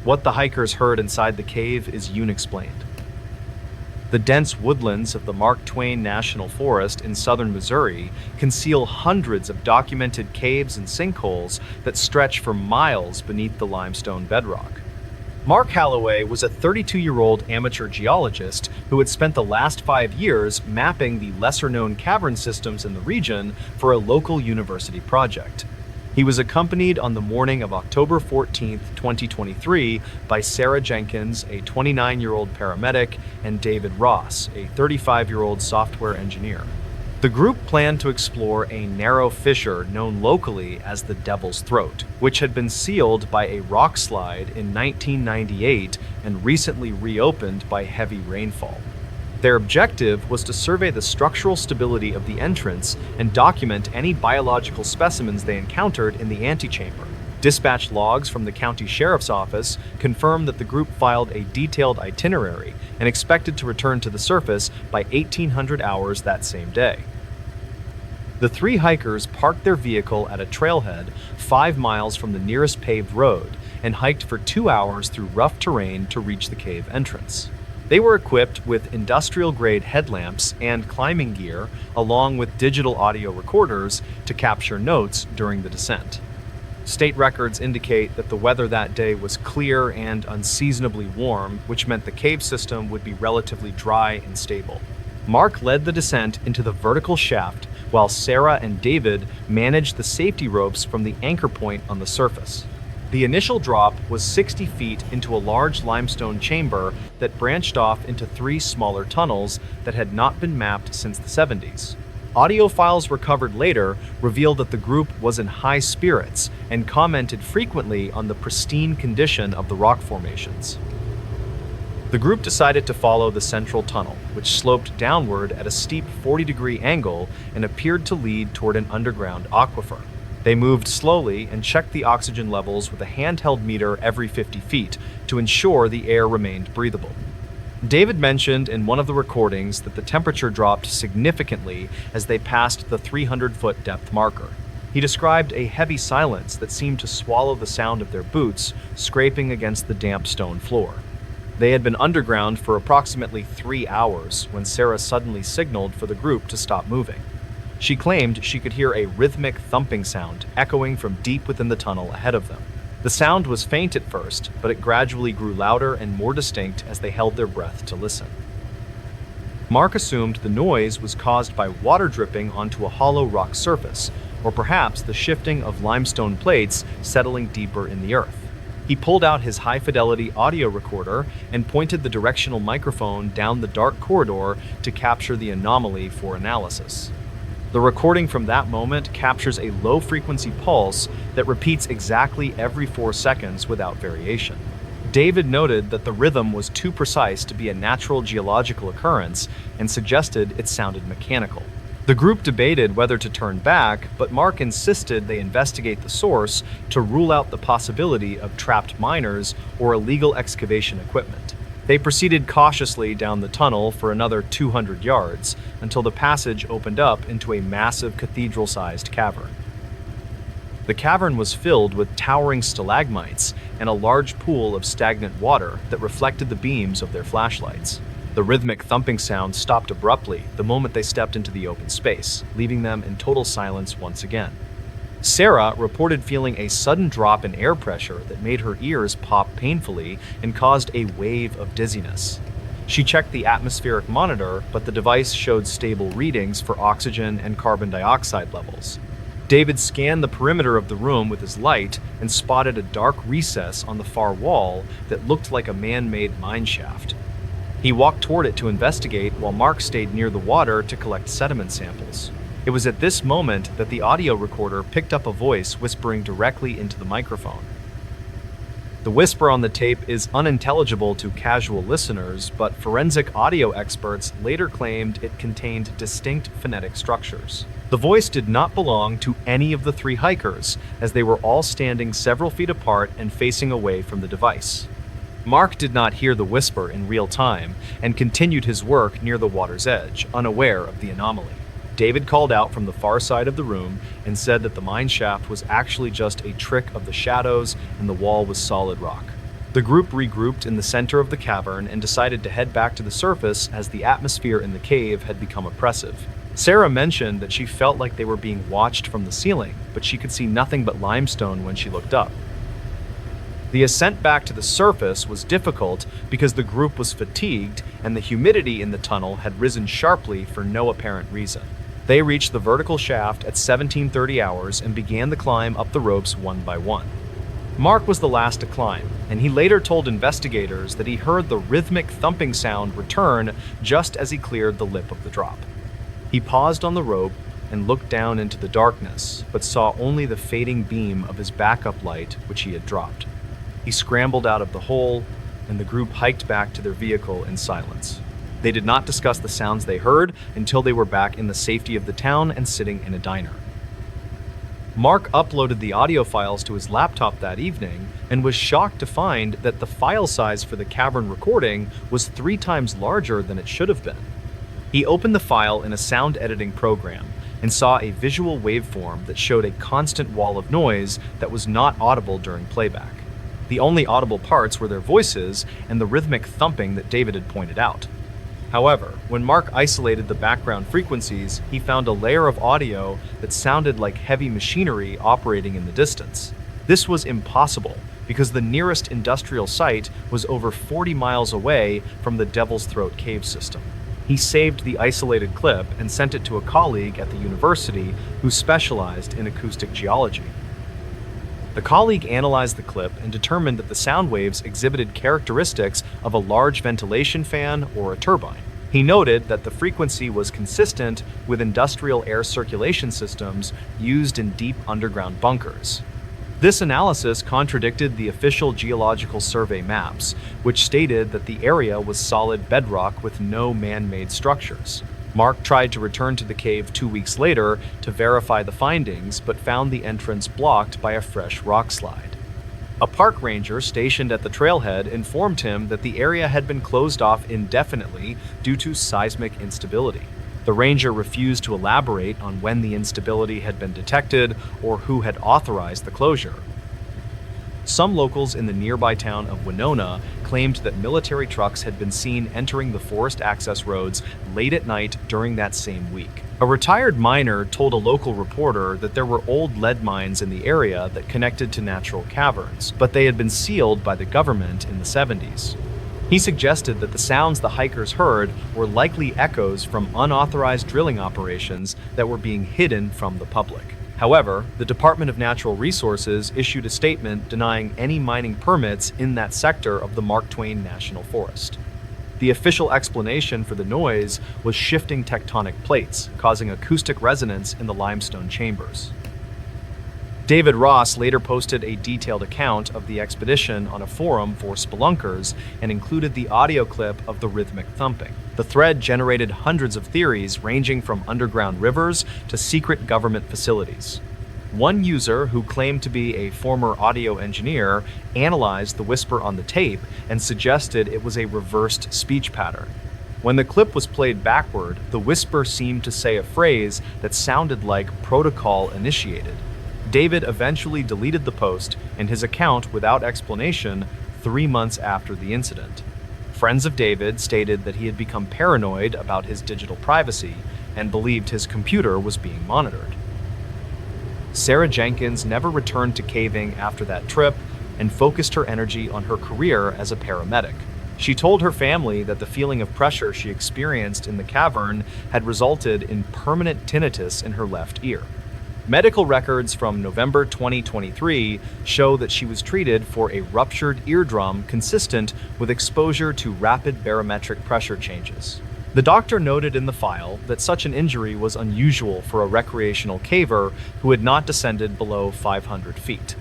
What the hikers heard inside the cave is unexplained. The dense woodlands of the Mark Twain National Forest in southern Missouri conceal hundreds of documented caves and sinkholes that stretch for miles beneath the limestone bedrock. Mark Halloway was a 32-year-old amateur geologist who had spent the last 5 years mapping the lesser-known cavern systems in the region for a local university project. He was accompanied on the morning of October 14, 2023, by Sarah Jenkins, a 29-year-old paramedic, and David Ross, a 35-year-old software engineer. The group planned to explore a narrow fissure known locally as the Devil's Throat, which had been sealed by a rock slide in 1998 and recently reopened by heavy rainfall. Their objective was to survey the structural stability of the entrance and document any biological specimens they encountered in the antechamber. Dispatch logs from the county sheriff's office confirmed that the group filed a detailed itinerary and expected to return to the surface by 1800 hours that same day. The 3 hikers parked their vehicle at a trailhead 5 miles from the nearest paved road and hiked for 2 hours through rough terrain to reach the cave entrance. They were equipped with industrial-grade headlamps and climbing gear, along with digital audio recorders to capture notes during the descent. State records indicate that the weather that day was clear and unseasonably warm, which meant the cave system would be relatively dry and stable. Mark led the descent into the vertical shaft, while Sarah and David managed the safety ropes from the anchor point on the surface. The initial drop was 60 feet into a large limestone chamber that branched off into 3 smaller tunnels that had not been mapped since the 70s. Audio files recovered later revealed that the group was in high spirits and commented frequently on the pristine condition of the rock formations. The group decided to follow the central tunnel, which sloped downward at a steep 40-degree angle and appeared to lead toward an underground aquifer. They moved slowly and checked the oxygen levels with a handheld meter every 50 feet to ensure the air remained breathable. David mentioned in one of the recordings that the temperature dropped significantly as they passed the 300-foot depth marker. He described a heavy silence that seemed to swallow the sound of their boots scraping against the damp stone floor. They had been underground for approximately 3 hours when Sarah suddenly signaled for the group to stop moving. She claimed she could hear a rhythmic thumping sound echoing from deep within the tunnel ahead of them. The sound was faint at first, but it gradually grew louder and more distinct as they held their breath to listen. Mark assumed the noise was caused by water dripping onto a hollow rock surface, or perhaps the shifting of limestone plates settling deeper in the earth. He pulled out his high-fidelity audio recorder and pointed the directional microphone down the dark corridor to capture the anomaly for analysis. The recording from that moment captures a low-frequency pulse that repeats exactly every 4 seconds without variation. David noted that the rhythm was too precise to be a natural geological occurrence and suggested it sounded mechanical. The group debated whether to turn back, but Mark insisted they investigate the source to rule out the possibility of trapped miners or illegal excavation equipment. They proceeded cautiously down the tunnel for another 200 yards until the passage opened up into a massive cathedral-sized cavern. The cavern was filled with towering stalagmites and a large pool of stagnant water that reflected the beams of their flashlights. The rhythmic thumping sound stopped abruptly the moment they stepped into the open space, leaving them in total silence once again. Sarah reported feeling a sudden drop in air pressure that made her ears pop painfully and caused a wave of dizziness. She checked the atmospheric monitor, but the device showed stable readings for oxygen and carbon dioxide levels. David scanned the perimeter of the room with his light and spotted a dark recess on the far wall that looked like a man-made mine shaft. He walked toward it to investigate while Mark stayed near the water to collect sediment samples. It was at this moment that the audio recorder picked up a voice whispering directly into the microphone. The whisper on the tape is unintelligible to casual listeners, but forensic audio experts later claimed it contained distinct phonetic structures. The voice did not belong to any of the 3 hikers, as they were all standing several feet apart and facing away from the device. Mark did not hear the whisper in real time and continued his work near the water's edge, unaware of the anomaly. David called out from the far side of the room and said that the mine shaft was actually just a trick of the shadows and the wall was solid rock. The group regrouped in the center of the cavern and decided to head back to the surface as the atmosphere in the cave had become oppressive. Sarah mentioned that she felt like they were being watched from the ceiling, but she could see nothing but limestone when she looked up. The ascent back to the surface was difficult because the group was fatigued and the humidity in the tunnel had risen sharply for no apparent reason. They reached the vertical shaft at 17:30 hours and began the climb up the ropes one by one. Mark was the last to climb, and he later told investigators that he heard the rhythmic thumping sound return just as he cleared the lip of the drop. He paused on the rope and looked down into the darkness, but saw only the fading beam of his backup light, which he had dropped. He scrambled out of the hole, and the group hiked back to their vehicle in silence. They did not discuss the sounds they heard until they were back in the safety of the town and sitting in a diner. Mark uploaded the audio files to his laptop that evening and was shocked to find that the file size for the cavern recording was 3 times larger than it should have been. He opened the file in a sound editing program and saw a visual waveform that showed a constant wall of noise that was not audible during playback. The only audible parts were their voices and the rhythmic thumping that David had pointed out. However, when Mark isolated the background frequencies, he found a layer of audio that sounded like heavy machinery operating in the distance. This was impossible because the nearest industrial site was over 40 miles away from the Devil's Throat cave system. He saved the isolated clip and sent it to a colleague at the university who specialized in acoustic geology. The colleague analyzed the clip and determined that the sound waves exhibited characteristics of a large ventilation fan or a turbine. He noted that the frequency was consistent with industrial air circulation systems used in deep underground bunkers. This analysis contradicted the official Geological Survey maps, which stated that the area was solid bedrock with no man-made structures. Mark tried to return to the cave 2 weeks later to verify the findings, but found the entrance blocked by a fresh rock slide. A park ranger stationed at the trailhead informed him that the area had been closed off indefinitely due to seismic instability. The ranger refused to elaborate on when the instability had been detected or who had authorized the closure. Some locals in the nearby town of Winona claimed that military trucks had been seen entering the forest access roads late at night during that same week. A retired miner told a local reporter that there were old lead mines in the area that connected to natural caverns, but they had been sealed by the government in the 70s. He suggested that the sounds the hikers heard were likely echoes from unauthorized drilling operations that were being hidden from the public. However, the Department of Natural Resources issued a statement denying any mining permits in that sector of the Mark Twain National Forest. The official explanation for the noise was shifting tectonic plates, causing acoustic resonance in the limestone chambers. David Ross later posted a detailed account of the expedition on a forum for spelunkers and included the audio clip of the rhythmic thumping. The thread generated hundreds of theories ranging from underground rivers to secret government facilities. One user, who claimed to be a former audio engineer, analyzed the whisper on the tape and suggested it was a reversed speech pattern. When the clip was played backward, the whisper seemed to say a phrase that sounded like "protocol initiated." David eventually deleted the post and his account without explanation 3 months after the incident. Friends of David stated that he had become paranoid about his digital privacy and believed his computer was being monitored. Sarah Jenkins never returned to caving after that trip and focused her energy on her career as a paramedic. She told her family that the feeling of pressure she experienced in the cavern had resulted in permanent tinnitus in her left ear. Medical records from November 2023 show that she was treated for a ruptured eardrum consistent with exposure to rapid barometric pressure changes. The doctor noted in the file that such an injury was unusual for a recreational caver who had not descended below 500 feet.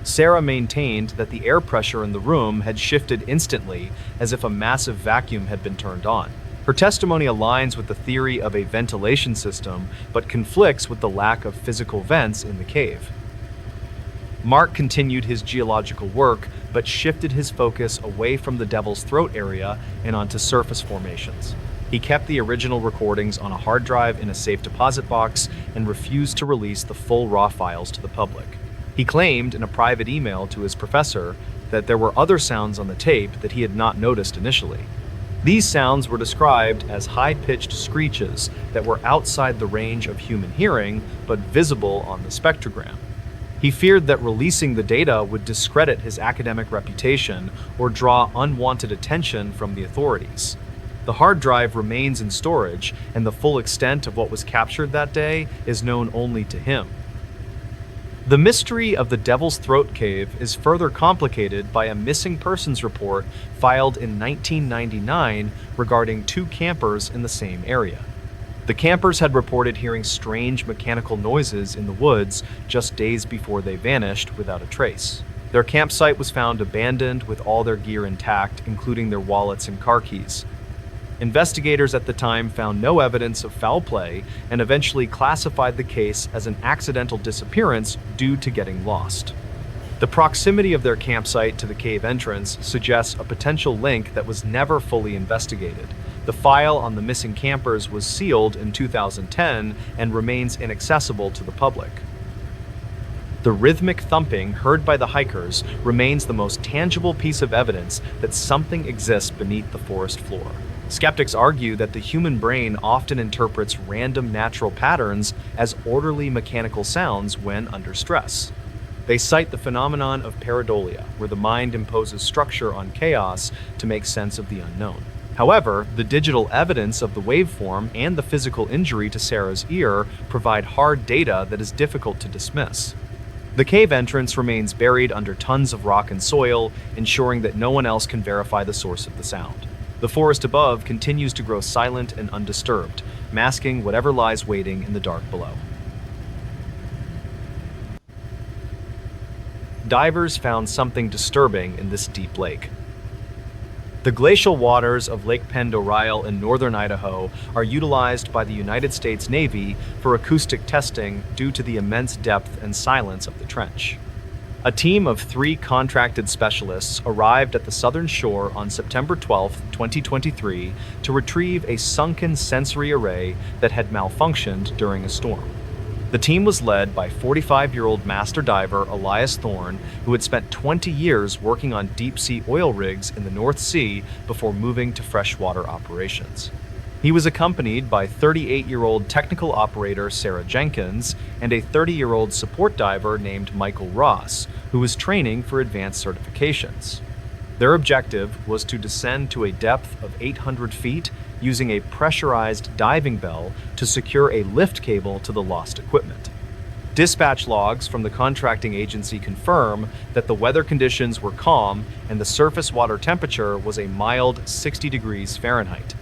Sarah maintained that the air pressure in the room had shifted instantly, as if a massive vacuum had been turned on. Her testimony aligns with the theory of a ventilation system, but conflicts with the lack of physical vents in the cave. Mark continued his geological work, but shifted his focus away from the Devil's Throat area and onto surface formations. He kept the original recordings on a hard drive in a safe deposit box and refused to release the full raw files to the public. He claimed in a private email to his professor that there were other sounds on the tape that he had not noticed initially. These sounds were described as high-pitched screeches that were outside the range of human hearing, but visible on the spectrogram. He feared that releasing the data would discredit his academic reputation or draw unwanted attention from the authorities. The hard drive remains in storage, and the full extent of what was captured that day is known only to him. The mystery of the Devil's Throat Cave is further complicated by a missing persons report filed in 1999 regarding 2 campers in the same area. The campers had reported hearing strange mechanical noises in the woods just days before they vanished without a trace. Their campsite was found abandoned with all their gear intact, including their wallets and car keys. Investigators at the time found no evidence of foul play and eventually classified the case as an accidental disappearance due to getting lost. The proximity of their campsite to the cave entrance suggests a potential link that was never fully investigated. The file on the missing campers was sealed in 2010 and remains inaccessible to the public. The rhythmic thumping heard by the hikers remains the most tangible piece of evidence that something exists beneath the forest floor. Skeptics argue that the human brain often interprets random natural patterns as orderly mechanical sounds when under stress. They cite the phenomenon of pareidolia, where the mind imposes structure on chaos to make sense of the unknown. However, the digital evidence of the waveform and the physical injury to Sarah's ear provide hard data that is difficult to dismiss. The cave entrance remains buried under tons of rock and soil, ensuring that no one else can verify the source of the sound. The forest above continues to grow silent and undisturbed, masking whatever lies waiting in the dark below. Divers found something disturbing in this deep lake. The glacial waters of Lake Pend Oreille in northern Idaho are utilized by the United States Navy for acoustic testing due to the immense depth and silence of the trench. A team of 3 contracted specialists arrived at the southern shore on September 12, 2023, to retrieve a sunken sensory array that had malfunctioned during a storm. The team was led by 45-year-old master diver Elias Thorne, who had spent 20 years working on deep-sea oil rigs in the North Sea before moving to freshwater operations. He was accompanied by 38-year-old technical operator Sarah Jenkins and a 30-year-old support diver named Michael Ross, who was training for advanced certifications. Their objective was to descend to a depth of 800 feet using a pressurized diving bell to secure a lift cable to the lost equipment. Dispatch logs from the contracting agency confirm that the weather conditions were calm and the surface water temperature was a mild 60 degrees Fahrenheit.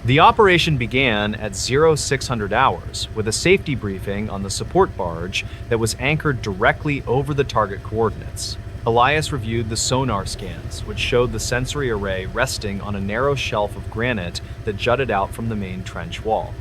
The operation began at 0600 hours with a safety briefing on the support barge that was anchored directly over the target coordinates. Elias reviewed the sonar scans, which showed the sensory array resting on a narrow shelf of granite that jutted out from the main trench wall.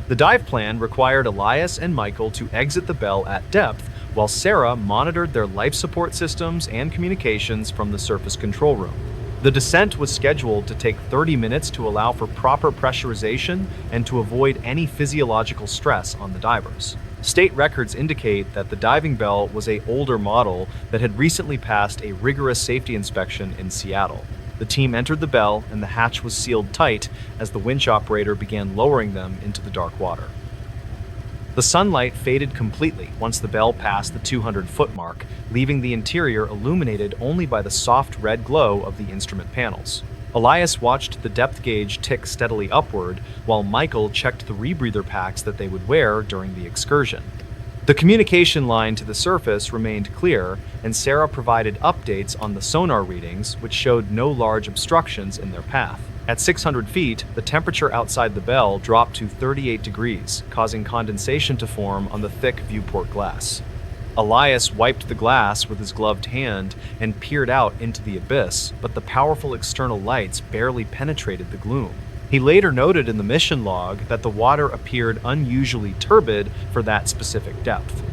The dive plan required Elias and Michael to exit the bell at depth, while Sarah monitored their life support systems and communications from the surface control room. The descent was scheduled to take 30 minutes to allow for proper pressurization and to avoid any physiological stress on the divers. State records indicate that the diving bell was an older model that had recently passed a rigorous safety inspection in Seattle. The team entered the bell and the hatch was sealed tight as the winch operator began lowering them into the dark water. The sunlight faded completely once the bell passed the 200-foot mark, leaving the interior illuminated only by the soft red glow of the instrument panels. Elias watched the depth gauge tick steadily upward, while Michael checked the rebreather packs that they would wear during the excursion. The communication line to the surface remained clear, and Sarah provided updates on the sonar readings, which showed no large obstructions in their path. At 600 feet, the temperature outside the bell dropped to 38 degrees, causing condensation to form on the thick viewport glass. Elias wiped the glass with his gloved hand and peered out into the abyss, but the powerful external lights barely penetrated the gloom. He later noted in the mission log that the water appeared unusually turbid for that specific depth.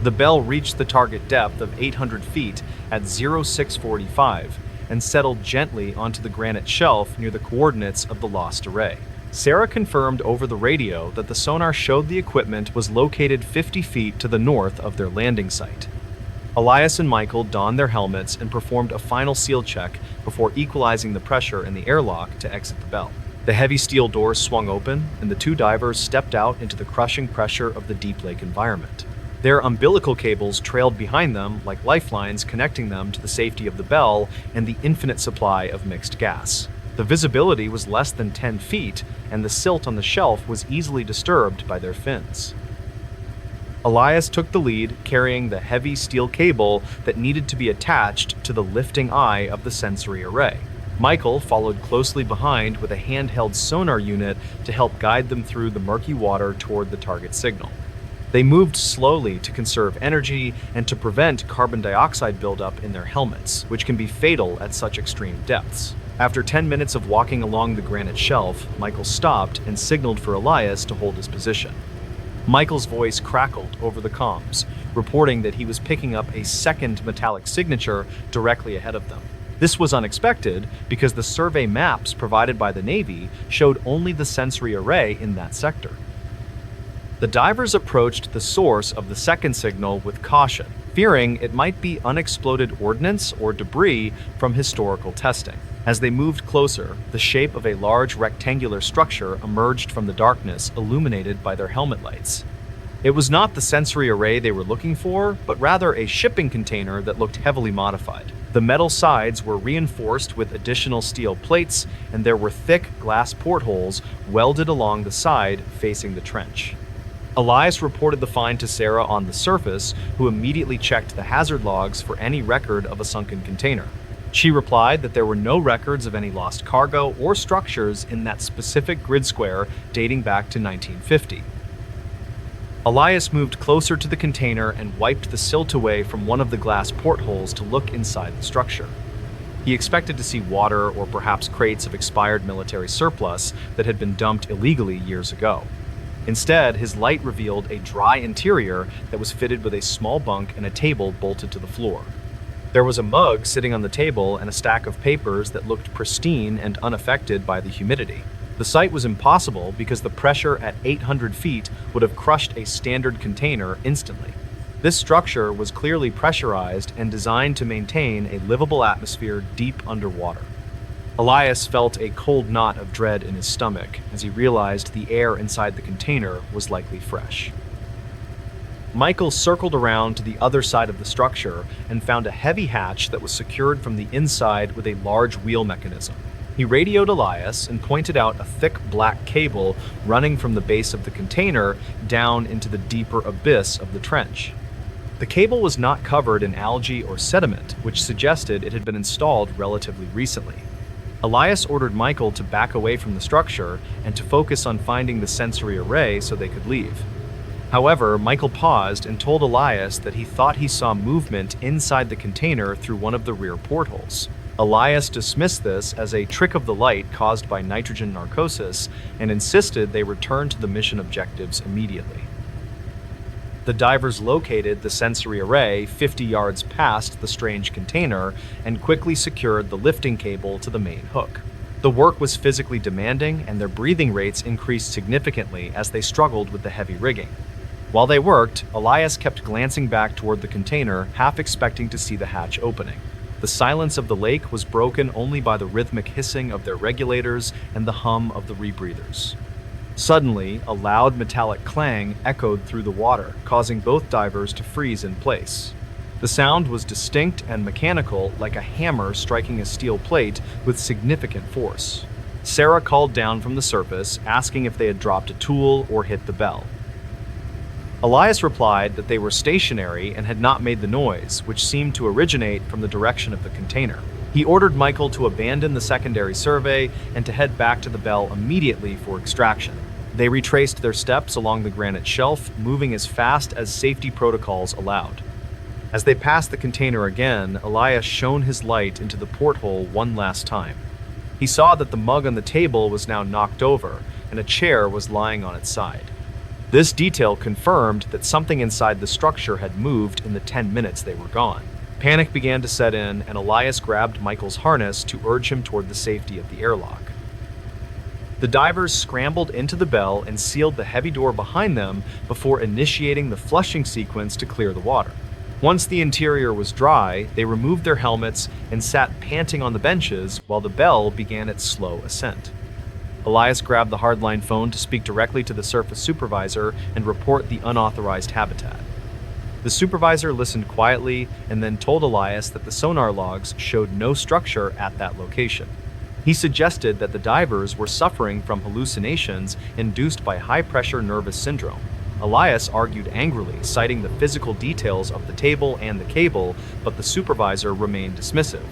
The bell reached the target depth of 800 feet at 0645 and settled gently onto the granite shelf near the coordinates of the lost array. Sarah confirmed over the radio that the sonar showed the equipment was located 50 feet to the north of their landing site. Elias and Michael donned their helmets and performed a final seal check before equalizing the pressure in the airlock to exit the bell. The heavy steel doors swung open, and the two divers stepped out into the crushing pressure of the deep lake environment. Their umbilical cables trailed behind them like lifelines connecting them to the safety of the bell and the infinite supply of mixed gas. The visibility was less than 10 feet, and the silt on the shelf was easily disturbed by their fins. Elias took the lead, carrying the heavy steel cable that needed to be attached to the lifting eye of the sensory array. Michael followed closely behind with a handheld sonar unit to help guide them through the murky water toward the target signal. They moved slowly to conserve energy and to prevent carbon dioxide buildup in their helmets, which can be fatal at such extreme depths. After 10 minutes of walking along the granite shelf, Michael stopped and signaled for Elias to hold his position. Michael's voice crackled over the comms, reporting that he was picking up a second metallic signature directly ahead of them. This was unexpected because the survey maps provided by the Navy showed only the sensory array in that sector. The divers approached the source of the second signal with caution, fearing it might be unexploded ordnance or debris from historical testing. As they moved closer, the shape of a large rectangular structure emerged from the darkness, illuminated by their helmet lights. It was not the sensory array they were looking for, but rather a shipping container that looked heavily modified. The metal sides were reinforced with additional steel plates, and there were thick glass portholes welded along the side facing the trench. Elias reported the find to Sarah on the surface, who immediately checked the hazard logs for any record of a sunken container. She replied that there were no records of any lost cargo or structures in that specific grid square dating back to 1950. Elias moved closer to the container and wiped the silt away from one of the glass portholes to look inside the structure. He expected to see water or perhaps crates of expired military surplus that had been dumped illegally years ago. Instead, his light revealed a dry interior that was fitted with a small bunk and a table bolted to the floor. There was a mug sitting on the table and a stack of papers that looked pristine and unaffected by the humidity. The sight was impossible because the pressure at 800 feet would have crushed a standard container instantly. This structure was clearly pressurized and designed to maintain a livable atmosphere deep underwater. Elias felt a cold knot of dread in his stomach as he realized the air inside the container was likely fresh. Michael circled around to the other side of the structure and found a heavy hatch that was secured from the inside with a large wheel mechanism. He radioed Elias and pointed out a thick black cable running from the base of the container down into the deeper abyss of the trench. The cable was not covered in algae or sediment, which suggested it had been installed relatively recently. Elias ordered Michael to back away from the structure and to focus on finding the sensory array so they could leave. However, Michael paused and told Elias that he thought he saw movement inside the container through one of the rear portholes. Elias dismissed this as a trick of the light caused by nitrogen narcosis and insisted they return to the mission objectives immediately. The divers located the sensory array 50 yards past the strange container and quickly secured the lifting cable to the main hook. The work was physically demanding, and their breathing rates increased significantly as they struggled with the heavy rigging. While they worked, Elias kept glancing back toward the container, half expecting to see the hatch opening. The silence of the lake was broken only by the rhythmic hissing of their regulators and the hum of the rebreathers. Suddenly, a loud metallic clang echoed through the water, causing both divers to freeze in place. The sound was distinct and mechanical, like a hammer striking a steel plate with significant force. Sarah called down from the surface, asking if they had dropped a tool or hit the bell. Elias replied that they were stationary and had not made the noise, which seemed to originate from the direction of the container. He ordered Michael to abandon the secondary survey and to head back to the bell immediately for extraction. They retraced their steps along the granite shelf, moving as fast as safety protocols allowed. As they passed the container again, Elias shone his light into the porthole one last time. He saw that the mug on the table was now knocked over, and a chair was lying on its side. This detail confirmed that something inside the structure had moved in the 10 minutes they were gone. Panic began to set in, and Elias grabbed Michael's harness to urge him toward the safety of the airlock. The divers scrambled into the bell and sealed the heavy door behind them before initiating the flushing sequence to clear the water. Once the interior was dry, they removed their helmets and sat panting on the benches while the bell began its slow ascent. Elias grabbed the hardline phone to speak directly to the surface supervisor and report the unauthorized habitat. The supervisor listened quietly and then told Elias that the sonar logs showed no structure at that location. He suggested that the divers were suffering from hallucinations induced by high-pressure nervous syndrome. Elias argued angrily, citing the physical details of the table and the cable, but the supervisor remained dismissive.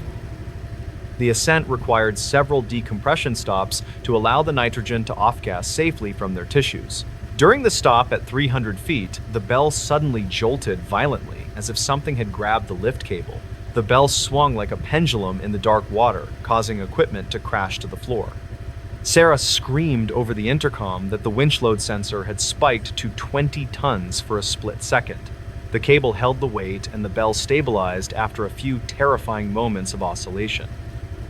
The ascent required several decompression stops to allow the nitrogen to off-gas safely from their tissues. During the stop at 300 feet, the bell suddenly jolted violently, as if something had grabbed the lift cable. The bell swung like a pendulum in the dark water, causing equipment to crash to the floor. Sarah screamed over the intercom that the winch load sensor had spiked to 20 tons for a split second. The cable held the weight, and the bell stabilized after a few terrifying moments of oscillation.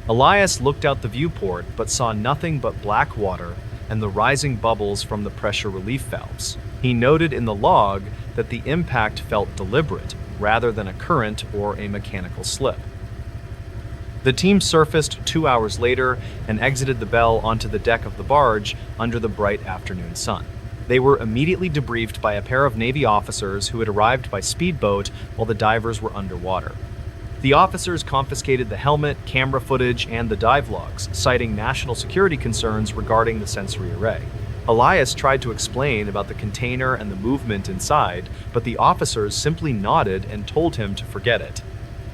Elias looked out the viewport but saw nothing but black water and the rising bubbles from the pressure relief valves. He noted in the log that the impact felt deliberate rather than a current or a mechanical slip. The team surfaced 2 hours later and exited the bell onto the deck of the barge under the bright afternoon sun. They were immediately debriefed by a pair of Navy officers who had arrived by speedboat while the divers were underwater. The officers confiscated the helmet, camera footage, and the dive logs, citing national security concerns regarding the sensory array. Elias tried to explain about the container and the movement inside, but the officers simply nodded and told him to forget it.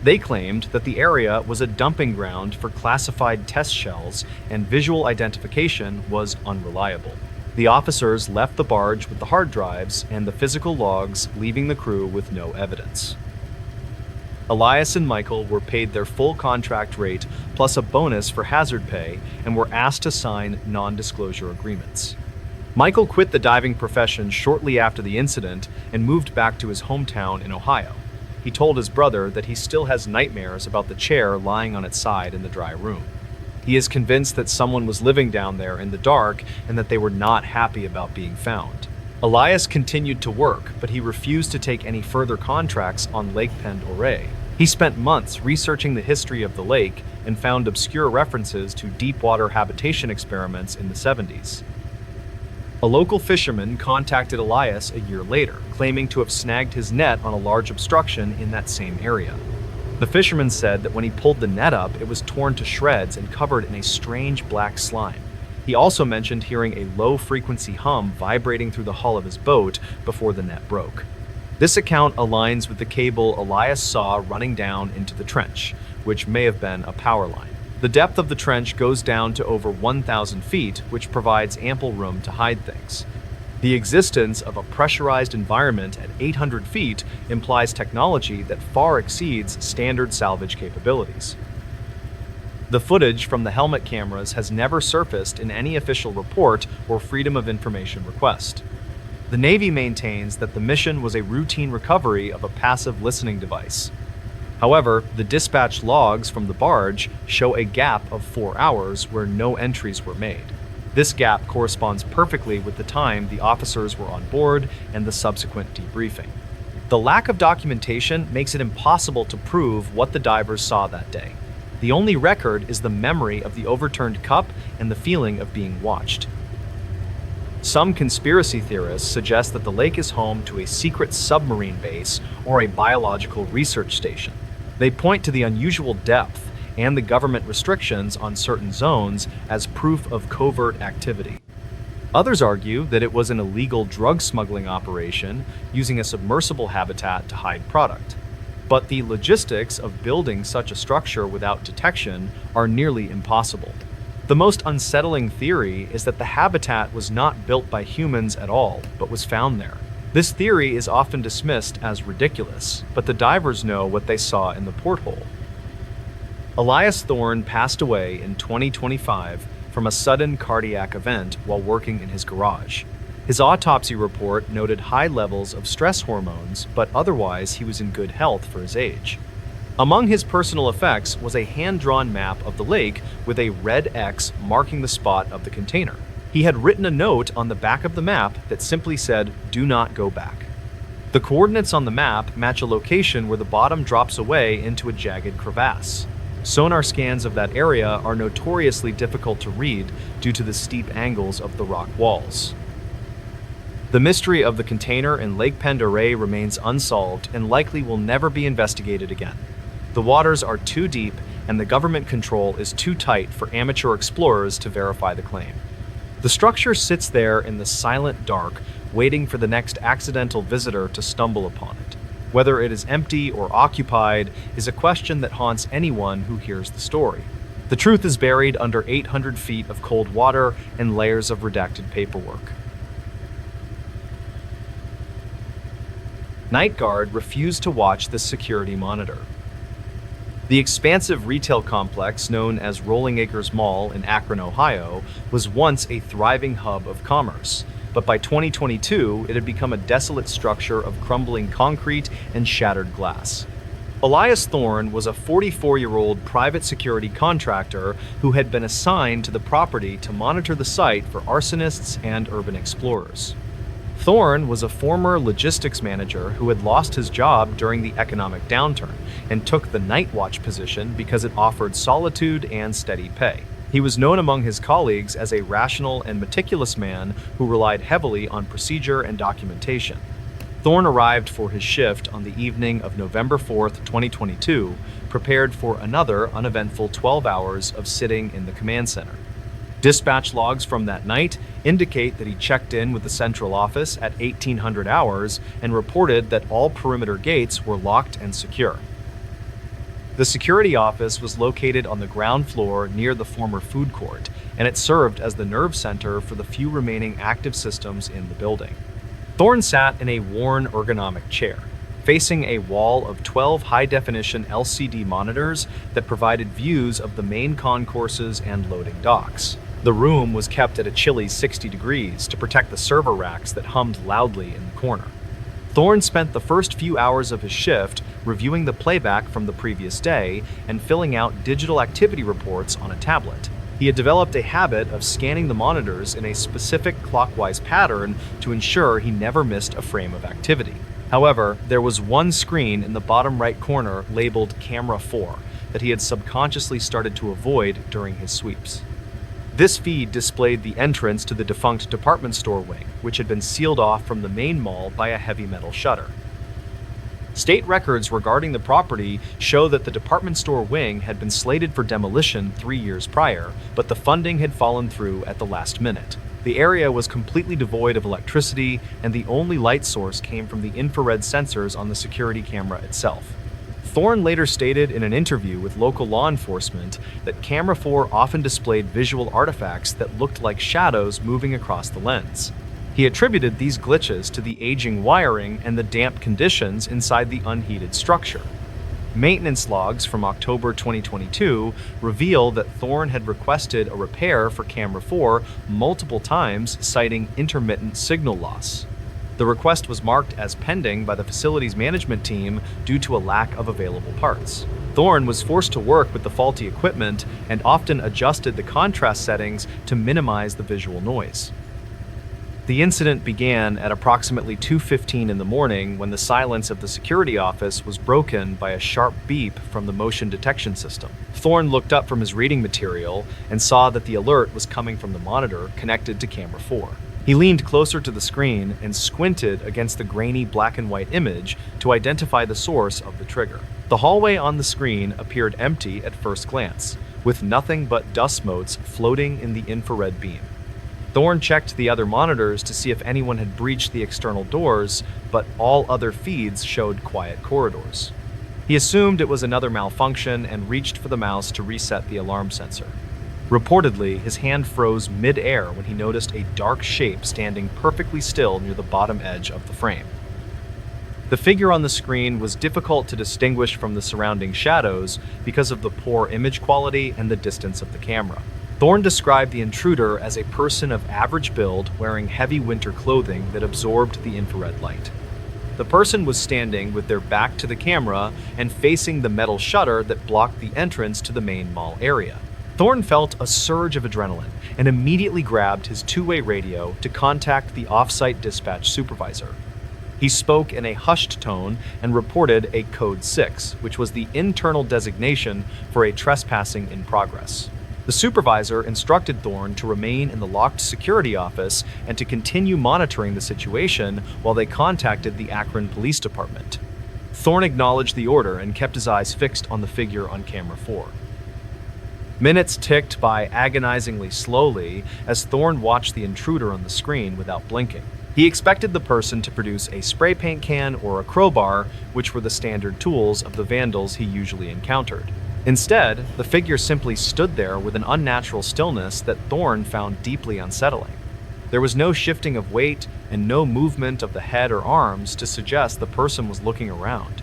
They claimed that the area was a dumping ground for classified test shells and visual identification was unreliable. The officers left the barge with the hard drives and the physical logs, leaving the crew with no evidence. Elias and Michael were paid their full contract rate plus a bonus for hazard pay and were asked to sign non-disclosure agreements. Michael quit the diving profession shortly after the incident and moved back to his hometown in Ohio. He told his brother that he still has nightmares about the chair lying on its side in the dry room. He is convinced that someone was living down there in the dark and that they were not happy about being found. Elias continued to work, but he refused to take any further contracts on Lake Pend Oreille. He spent months researching the history of the lake and found obscure references to deep-water habitation experiments in the 70s. A local fisherman contacted Elias a year later, claiming to have snagged his net on a large obstruction in that same area. The fisherman said that when he pulled the net up, it was torn to shreds and covered in a strange black slime. He also mentioned hearing a low-frequency hum vibrating through the hull of his boat before the net broke. This account aligns with the cable Elias saw running down into the trench, which may have been a power line. The depth of the trench goes down to over 1,000 feet, which provides ample room to hide things. The existence of a pressurized environment at 800 feet implies technology that far exceeds standard salvage capabilities. The footage from the helmet cameras has never surfaced in any official report or Freedom of Information request. The Navy maintains that the mission was a routine recovery of a passive listening device. However, the dispatch logs from the barge show a gap of 4 hours where no entries were made. This gap corresponds perfectly with the time the officers were on board and the subsequent debriefing. The lack of documentation makes it impossible to prove what the divers saw that day. The only record is the memory of the overturned cup and the feeling of being watched. Some conspiracy theorists suggest that the lake is home to a secret submarine base or a biological research station. They point to the unusual depth and the government restrictions on certain zones as proof of covert activity. Others argue that it was an illegal drug smuggling operation using a submersible habitat to hide product. But the logistics of building such a structure without detection are nearly impossible. The most unsettling theory is that the habitat was not built by humans at all, but was found there. This theory is often dismissed as ridiculous, but the divers know what they saw in the porthole. Elias Thorne passed away in 2025 from a sudden cardiac event while working in his garage. His autopsy report noted high levels of stress hormones, but otherwise he was in good health for his age. Among his personal effects was a hand-drawn map of the lake with a red X marking the spot of the container. He had written a note on the back of the map that simply said, "Do not go back." The coordinates on the map match a location where the bottom drops away into a jagged crevasse. Sonar scans of that area are notoriously difficult to read due to the steep angles of the rock walls. The mystery of the container in Lake Pend Oreille remains unsolved and likely will never be investigated again. The waters are too deep and the government control is too tight for amateur explorers to verify the claim. The structure sits there in the silent dark, waiting for the next accidental visitor to stumble upon it. Whether it is empty or occupied is a question that haunts anyone who hears the story. The truth is buried under 800 feet of cold water and layers of redacted paperwork. Night Guard refused to watch this security monitor. The expansive retail complex known as Rolling Acres Mall in Akron, Ohio, was once a thriving hub of commerce. But by 2022, it had become a desolate structure of crumbling concrete and shattered glass. Elias Thorne was a 44-year-old private security contractor who had been assigned to the property to monitor the site for arsonists and urban explorers. Thorne was a former logistics manager who had lost his job during the economic downturn and took the night watch position because it offered solitude and steady pay. He was known among his colleagues as a rational and meticulous man who relied heavily on procedure and documentation. Thorne arrived for his shift on the evening of November 4th, 2022, prepared for another uneventful 12 hours of sitting in the command center. Dispatch logs from that night indicate that he checked in with the central office at 1800 hours and reported that all perimeter gates were locked and secure. The security office was located on the ground floor near the former food court, and it served as the nerve center for the few remaining active systems in the building. Thorne sat in a worn ergonomic chair, facing a wall of 12 high-definition LCD monitors that provided views of the main concourses and loading docks. The room was kept at a chilly 60 degrees to protect the server racks that hummed loudly in the corner. Thorne spent the first few hours of his shift reviewing the playback from the previous day and filling out digital activity reports on a tablet. He had developed a habit of scanning the monitors in a specific clockwise pattern to ensure he never missed a frame of activity. However, there was one screen in the bottom right corner labeled Camera 4 that he had subconsciously started to avoid during his sweeps. This feed displayed the entrance to the defunct department store wing, which had been sealed off from the main mall by a heavy metal shutter. State records regarding the property show that the department store wing had been slated for demolition 3 years prior, but the funding had fallen through at the last minute. The area was completely devoid of electricity, and the only light source came from the infrared sensors on the security camera itself. Thorne later stated in an interview with local law enforcement that Camera 4 often displayed visual artifacts that looked like shadows moving across the lens. He attributed these glitches to the aging wiring and the damp conditions inside the unheated structure. Maintenance logs from October 2022 reveal that Thorne had requested a repair for Camera 4 multiple times, citing intermittent signal loss. The request was marked as pending by the facility's management team due to a lack of available parts. Thorne was forced to work with the faulty equipment and often adjusted the contrast settings to minimize the visual noise. The incident began at approximately 2:15 in the morning when the silence of the security office was broken by a sharp beep from the motion detection system. Thorne looked up from his reading material and saw that the alert was coming from the monitor connected to Camera 4. He leaned closer to the screen and squinted against the grainy black and white image to identify the source of the trigger. The hallway on the screen appeared empty at first glance, with nothing but dust motes floating in the infrared beam. Thorne checked the other monitors to see if anyone had breached the external doors, but all other feeds showed quiet corridors. He assumed it was another malfunction and reached for the mouse to reset the alarm sensor. Reportedly, his hand froze mid-air when he noticed a dark shape standing perfectly still near the bottom edge of the frame. The figure on the screen was difficult to distinguish from the surrounding shadows because of the poor image quality and the distance of the camera. Thorne described the intruder as a person of average build wearing heavy winter clothing that absorbed the infrared light. The person was standing with their back to the camera and facing the metal shutter that blocked the entrance to the main mall area. Thorne felt a surge of adrenaline and immediately grabbed his two-way radio to contact the off-site dispatch supervisor. He spoke in a hushed tone and reported a Code 6, which was the internal designation for a trespassing in progress. The supervisor instructed Thorne to remain in the locked security office and to continue monitoring the situation while they contacted the Akron Police Department. Thorne acknowledged the order and kept his eyes fixed on the figure on Camera 4. Minutes ticked by agonizingly slowly as Thorne watched the intruder on the screen without blinking. He expected the person to produce a spray paint can or a crowbar, which were the standard tools of the vandals he usually encountered. Instead, the figure simply stood there with an unnatural stillness that Thorne found deeply unsettling. There was no shifting of weight and no movement of the head or arms to suggest the person was looking around.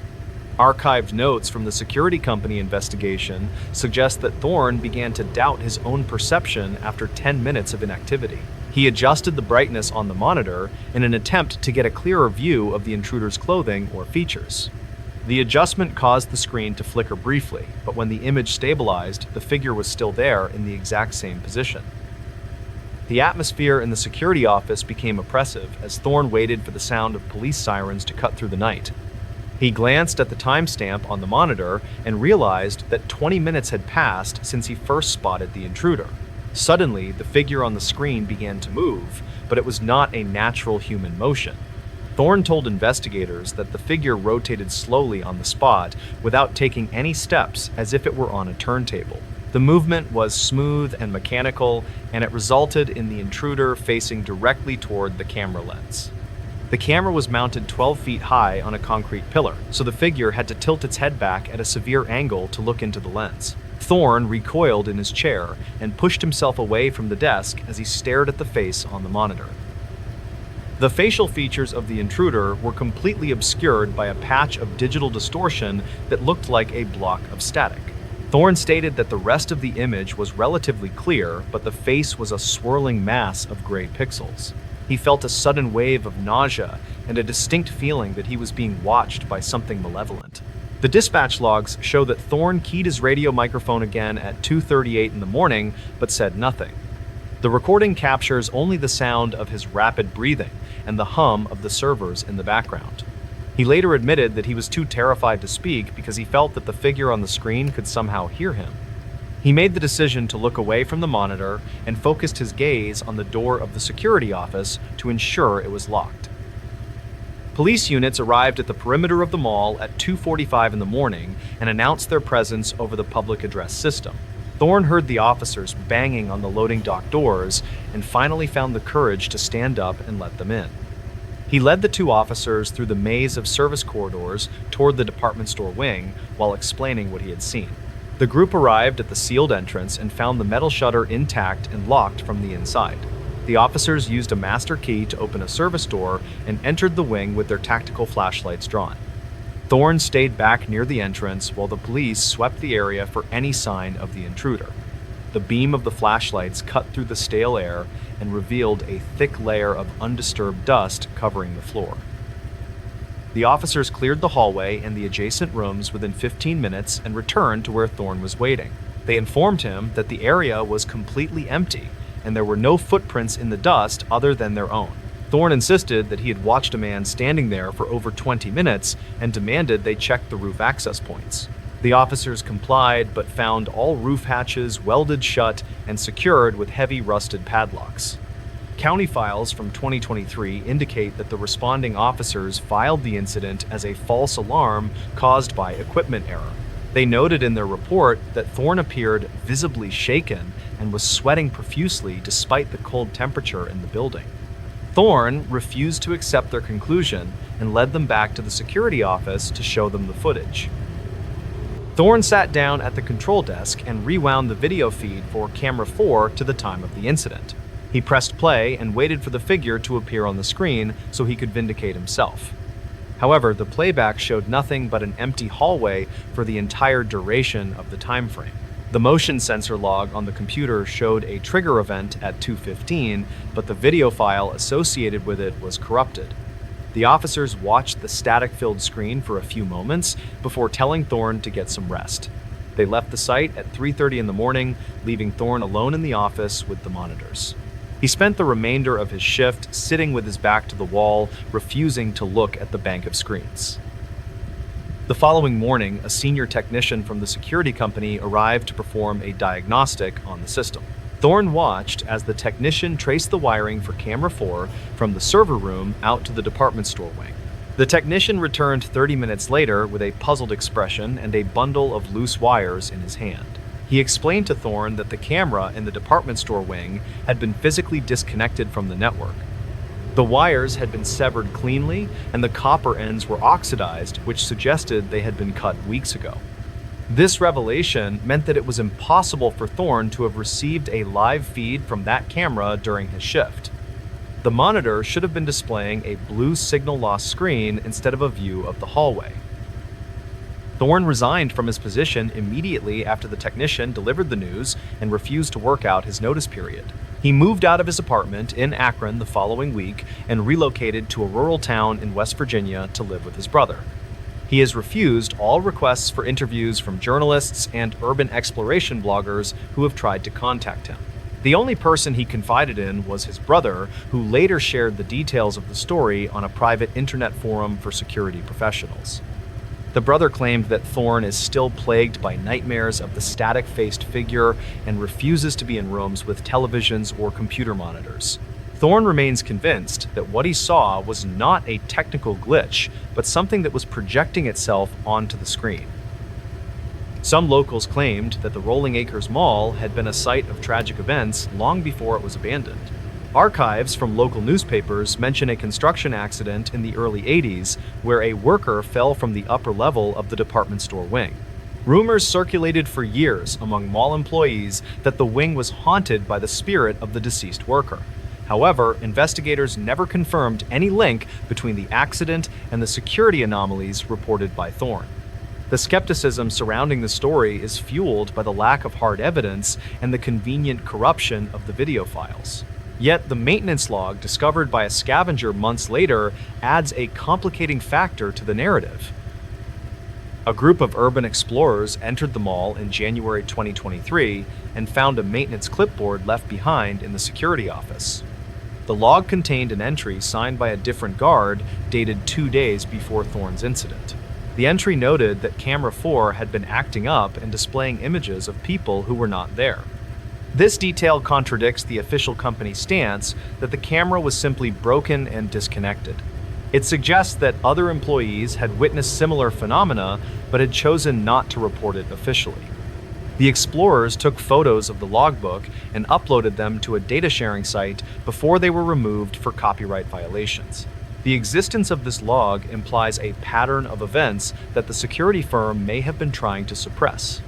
Archived notes from the security company investigation suggest that Thorne began to doubt his own perception after 10 minutes of inactivity. He adjusted the brightness on the monitor in an attempt to get a clearer view of the intruder's clothing or features. The adjustment caused the screen to flicker briefly, but when the image stabilized, the figure was still there in the exact same position. The atmosphere in the security office became oppressive as Thorne waited for the sound of police sirens to cut through the night. He glanced at the timestamp on the monitor and realized that 20 minutes had passed since he first spotted the intruder. Suddenly, the figure on the screen began to move, but it was not a natural human motion. Thorne told investigators that the figure rotated slowly on the spot without taking any steps, as if it were on a turntable. The movement was smooth and mechanical, and it resulted in the intruder facing directly toward the camera lens. The camera was mounted 12 feet high on a concrete pillar, so the figure had to tilt its head back at a severe angle to look into the lens. Thorne recoiled in his chair and pushed himself away from the desk as he stared at the face on the monitor. The facial features of the intruder were completely obscured by a patch of digital distortion that looked like a block of static. Thorne stated that the rest of the image was relatively clear, but the face was a swirling mass of gray pixels. He felt a sudden wave of nausea and a distinct feeling that he was being watched by something malevolent. The dispatch logs show that Thorne keyed his radio microphone again at 2:38 in the morning, but said nothing. The recording captures only the sound of his rapid breathing and the hum of the servers in the background. He later admitted that he was too terrified to speak because he felt that the figure on the screen could somehow hear him. He made the decision to look away from the monitor and focused his gaze on the door of the security office to ensure it was locked. Police units arrived at the perimeter of the mall at 2:45 in the morning and announced their presence over the public address system. Thorne heard the officers banging on the loading dock doors and finally found the courage to stand up and let them in. He led the two officers through the maze of service corridors toward the department store wing while explaining what he had seen. The group arrived at the sealed entrance and found the metal shutter intact and locked from the inside. The officers used a master key to open a service door and entered the wing with their tactical flashlights drawn. Thorne stayed back near the entrance while the police swept the area for any sign of the intruder. The beam of the flashlights cut through the stale air and revealed a thick layer of undisturbed dust covering the floor. The officers cleared the hallway and the adjacent rooms within 15 minutes and returned to where Thorne was waiting. They informed him that the area was completely empty and there were no footprints in the dust other than their own. Thorne insisted that he had watched a man standing there for over 20 minutes and demanded they check the roof access points. The officers complied but found all roof hatches welded shut and secured with heavy rusted padlocks. County files from 2023 indicate that the responding officers filed the incident as a false alarm caused by equipment error. They noted in their report that Thorne appeared visibly shaken and was sweating profusely despite the cold temperature in the building. Thorne refused to accept their conclusion and led them back to the security office to show them the footage. Thorne sat down at the control desk and rewound the video feed for camera 4 to the time of the incident. He pressed play and waited for the figure to appear on the screen so he could vindicate himself. However, the playback showed nothing but an empty hallway for the entire duration of the time frame. The motion sensor log on the computer showed a trigger event at 2:15, but the video file associated with it was corrupted. The officers watched the static-filled screen for a few moments before telling Thorne to get some rest. They left the site at 3:30 in the morning, leaving Thorne alone in the office with the monitors. He spent the remainder of his shift sitting with his back to the wall, refusing to look at the bank of screens. The following morning, a senior technician from the security company arrived to perform a diagnostic on the system. Thorne watched as the technician traced the wiring for camera 4 from the server room out to the department store wing. The technician returned 30 minutes later with a puzzled expression and a bundle of loose wires in his hand. He explained to Thorne that the camera in the department store wing had been physically disconnected from the network. The wires had been severed cleanly, and the copper ends were oxidized, which suggested they had been cut weeks ago. This revelation meant that it was impossible for Thorne to have received a live feed from that camera during his shift. The monitor should have been displaying a blue signal loss screen instead of a view of the hallway. Thorne resigned from his position immediately after the technician delivered the news and refused to work out his notice period. He moved out of his apartment in Akron the following week and relocated to a rural town in West Virginia to live with his brother. He has refused all requests for interviews from journalists and urban exploration bloggers who have tried to contact him. The only person he confided in was his brother, who later shared the details of the story on a private internet forum for security professionals. The brother claimed that Thorne is still plagued by nightmares of the static-faced figure and refuses to be in rooms with televisions or computer monitors. Thorne remains convinced that what he saw was not a technical glitch, but something that was projecting itself onto the screen. Some locals claimed that the Rolling Acres Mall had been a site of tragic events long before it was abandoned. Archives from local newspapers mention a construction accident in the early 80s where a worker fell from the upper level of the department store wing. Rumors circulated for years among mall employees that the wing was haunted by the spirit of the deceased worker. However, investigators never confirmed any link between the accident and the security anomalies reported by Thorne. The skepticism surrounding the story is fueled by the lack of hard evidence and the convenient corruption of the video files. Yet the maintenance log discovered by a scavenger months later adds a complicating factor to the narrative. A group of urban explorers entered the mall in January 2023 and found a maintenance clipboard left behind in the security office. The log contained an entry signed by a different guard dated 2 days before Thorne's incident. The entry noted that camera 4 had been acting up and displaying images of people who were not there. This detail contradicts the official company stance that the camera was simply broken and disconnected. It suggests that other employees had witnessed similar phenomena but had chosen not to report it officially. The explorers took photos of the logbook and uploaded them to a data sharing site before they were removed for copyright violations. The existence of this log implies a pattern of events that the security firm may have been trying to suppress.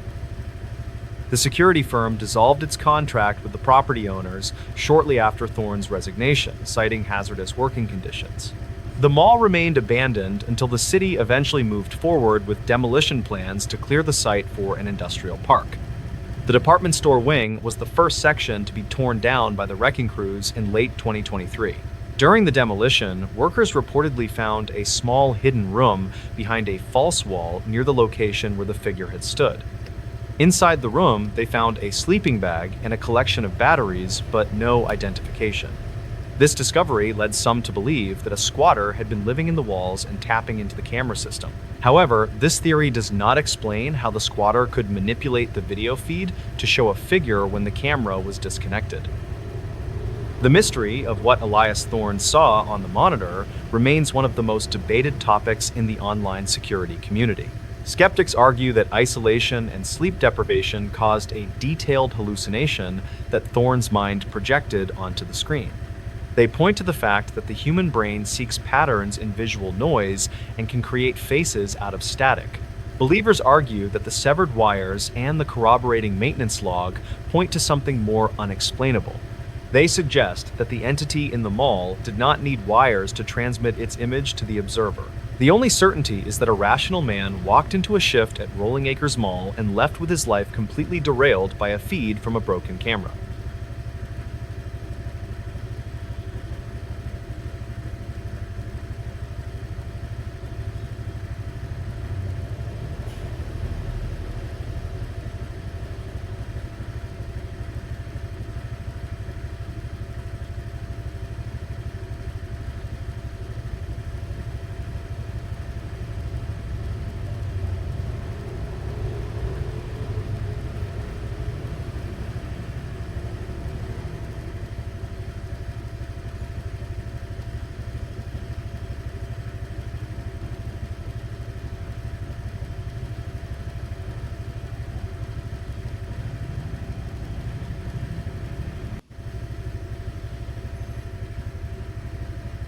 The security firm dissolved its contract with the property owners shortly after Thorne's resignation, citing hazardous working conditions. The mall remained abandoned until the city eventually moved forward with demolition plans to clear the site for an industrial park. The department store wing was the first section to be torn down by the wrecking crews in late 2023. During the demolition, workers reportedly found a small hidden room behind a false wall near the location where the figure had stood. Inside the room, they found a sleeping bag and a collection of batteries, but no identification. This discovery led some to believe that a squatter had been living in the walls and tapping into the camera system. However, this theory does not explain how the squatter could manipulate the video feed to show a figure when the camera was disconnected. The mystery of what Elias Thorne saw on the monitor remains one of the most debated topics in the online security community. Skeptics argue that isolation and sleep deprivation caused a detailed hallucination that Thorne's mind projected onto the screen. They point to the fact that the human brain seeks patterns in visual noise and can create faces out of static. Believers argue that the severed wires and the corroborating maintenance log point to something more unexplainable. They suggest that the entity in the mall did not need wires to transmit its image to the observer. The only certainty is that a rational man walked into a shift at Rolling Acres Mall and left with his life completely derailed by a feed from a broken camera.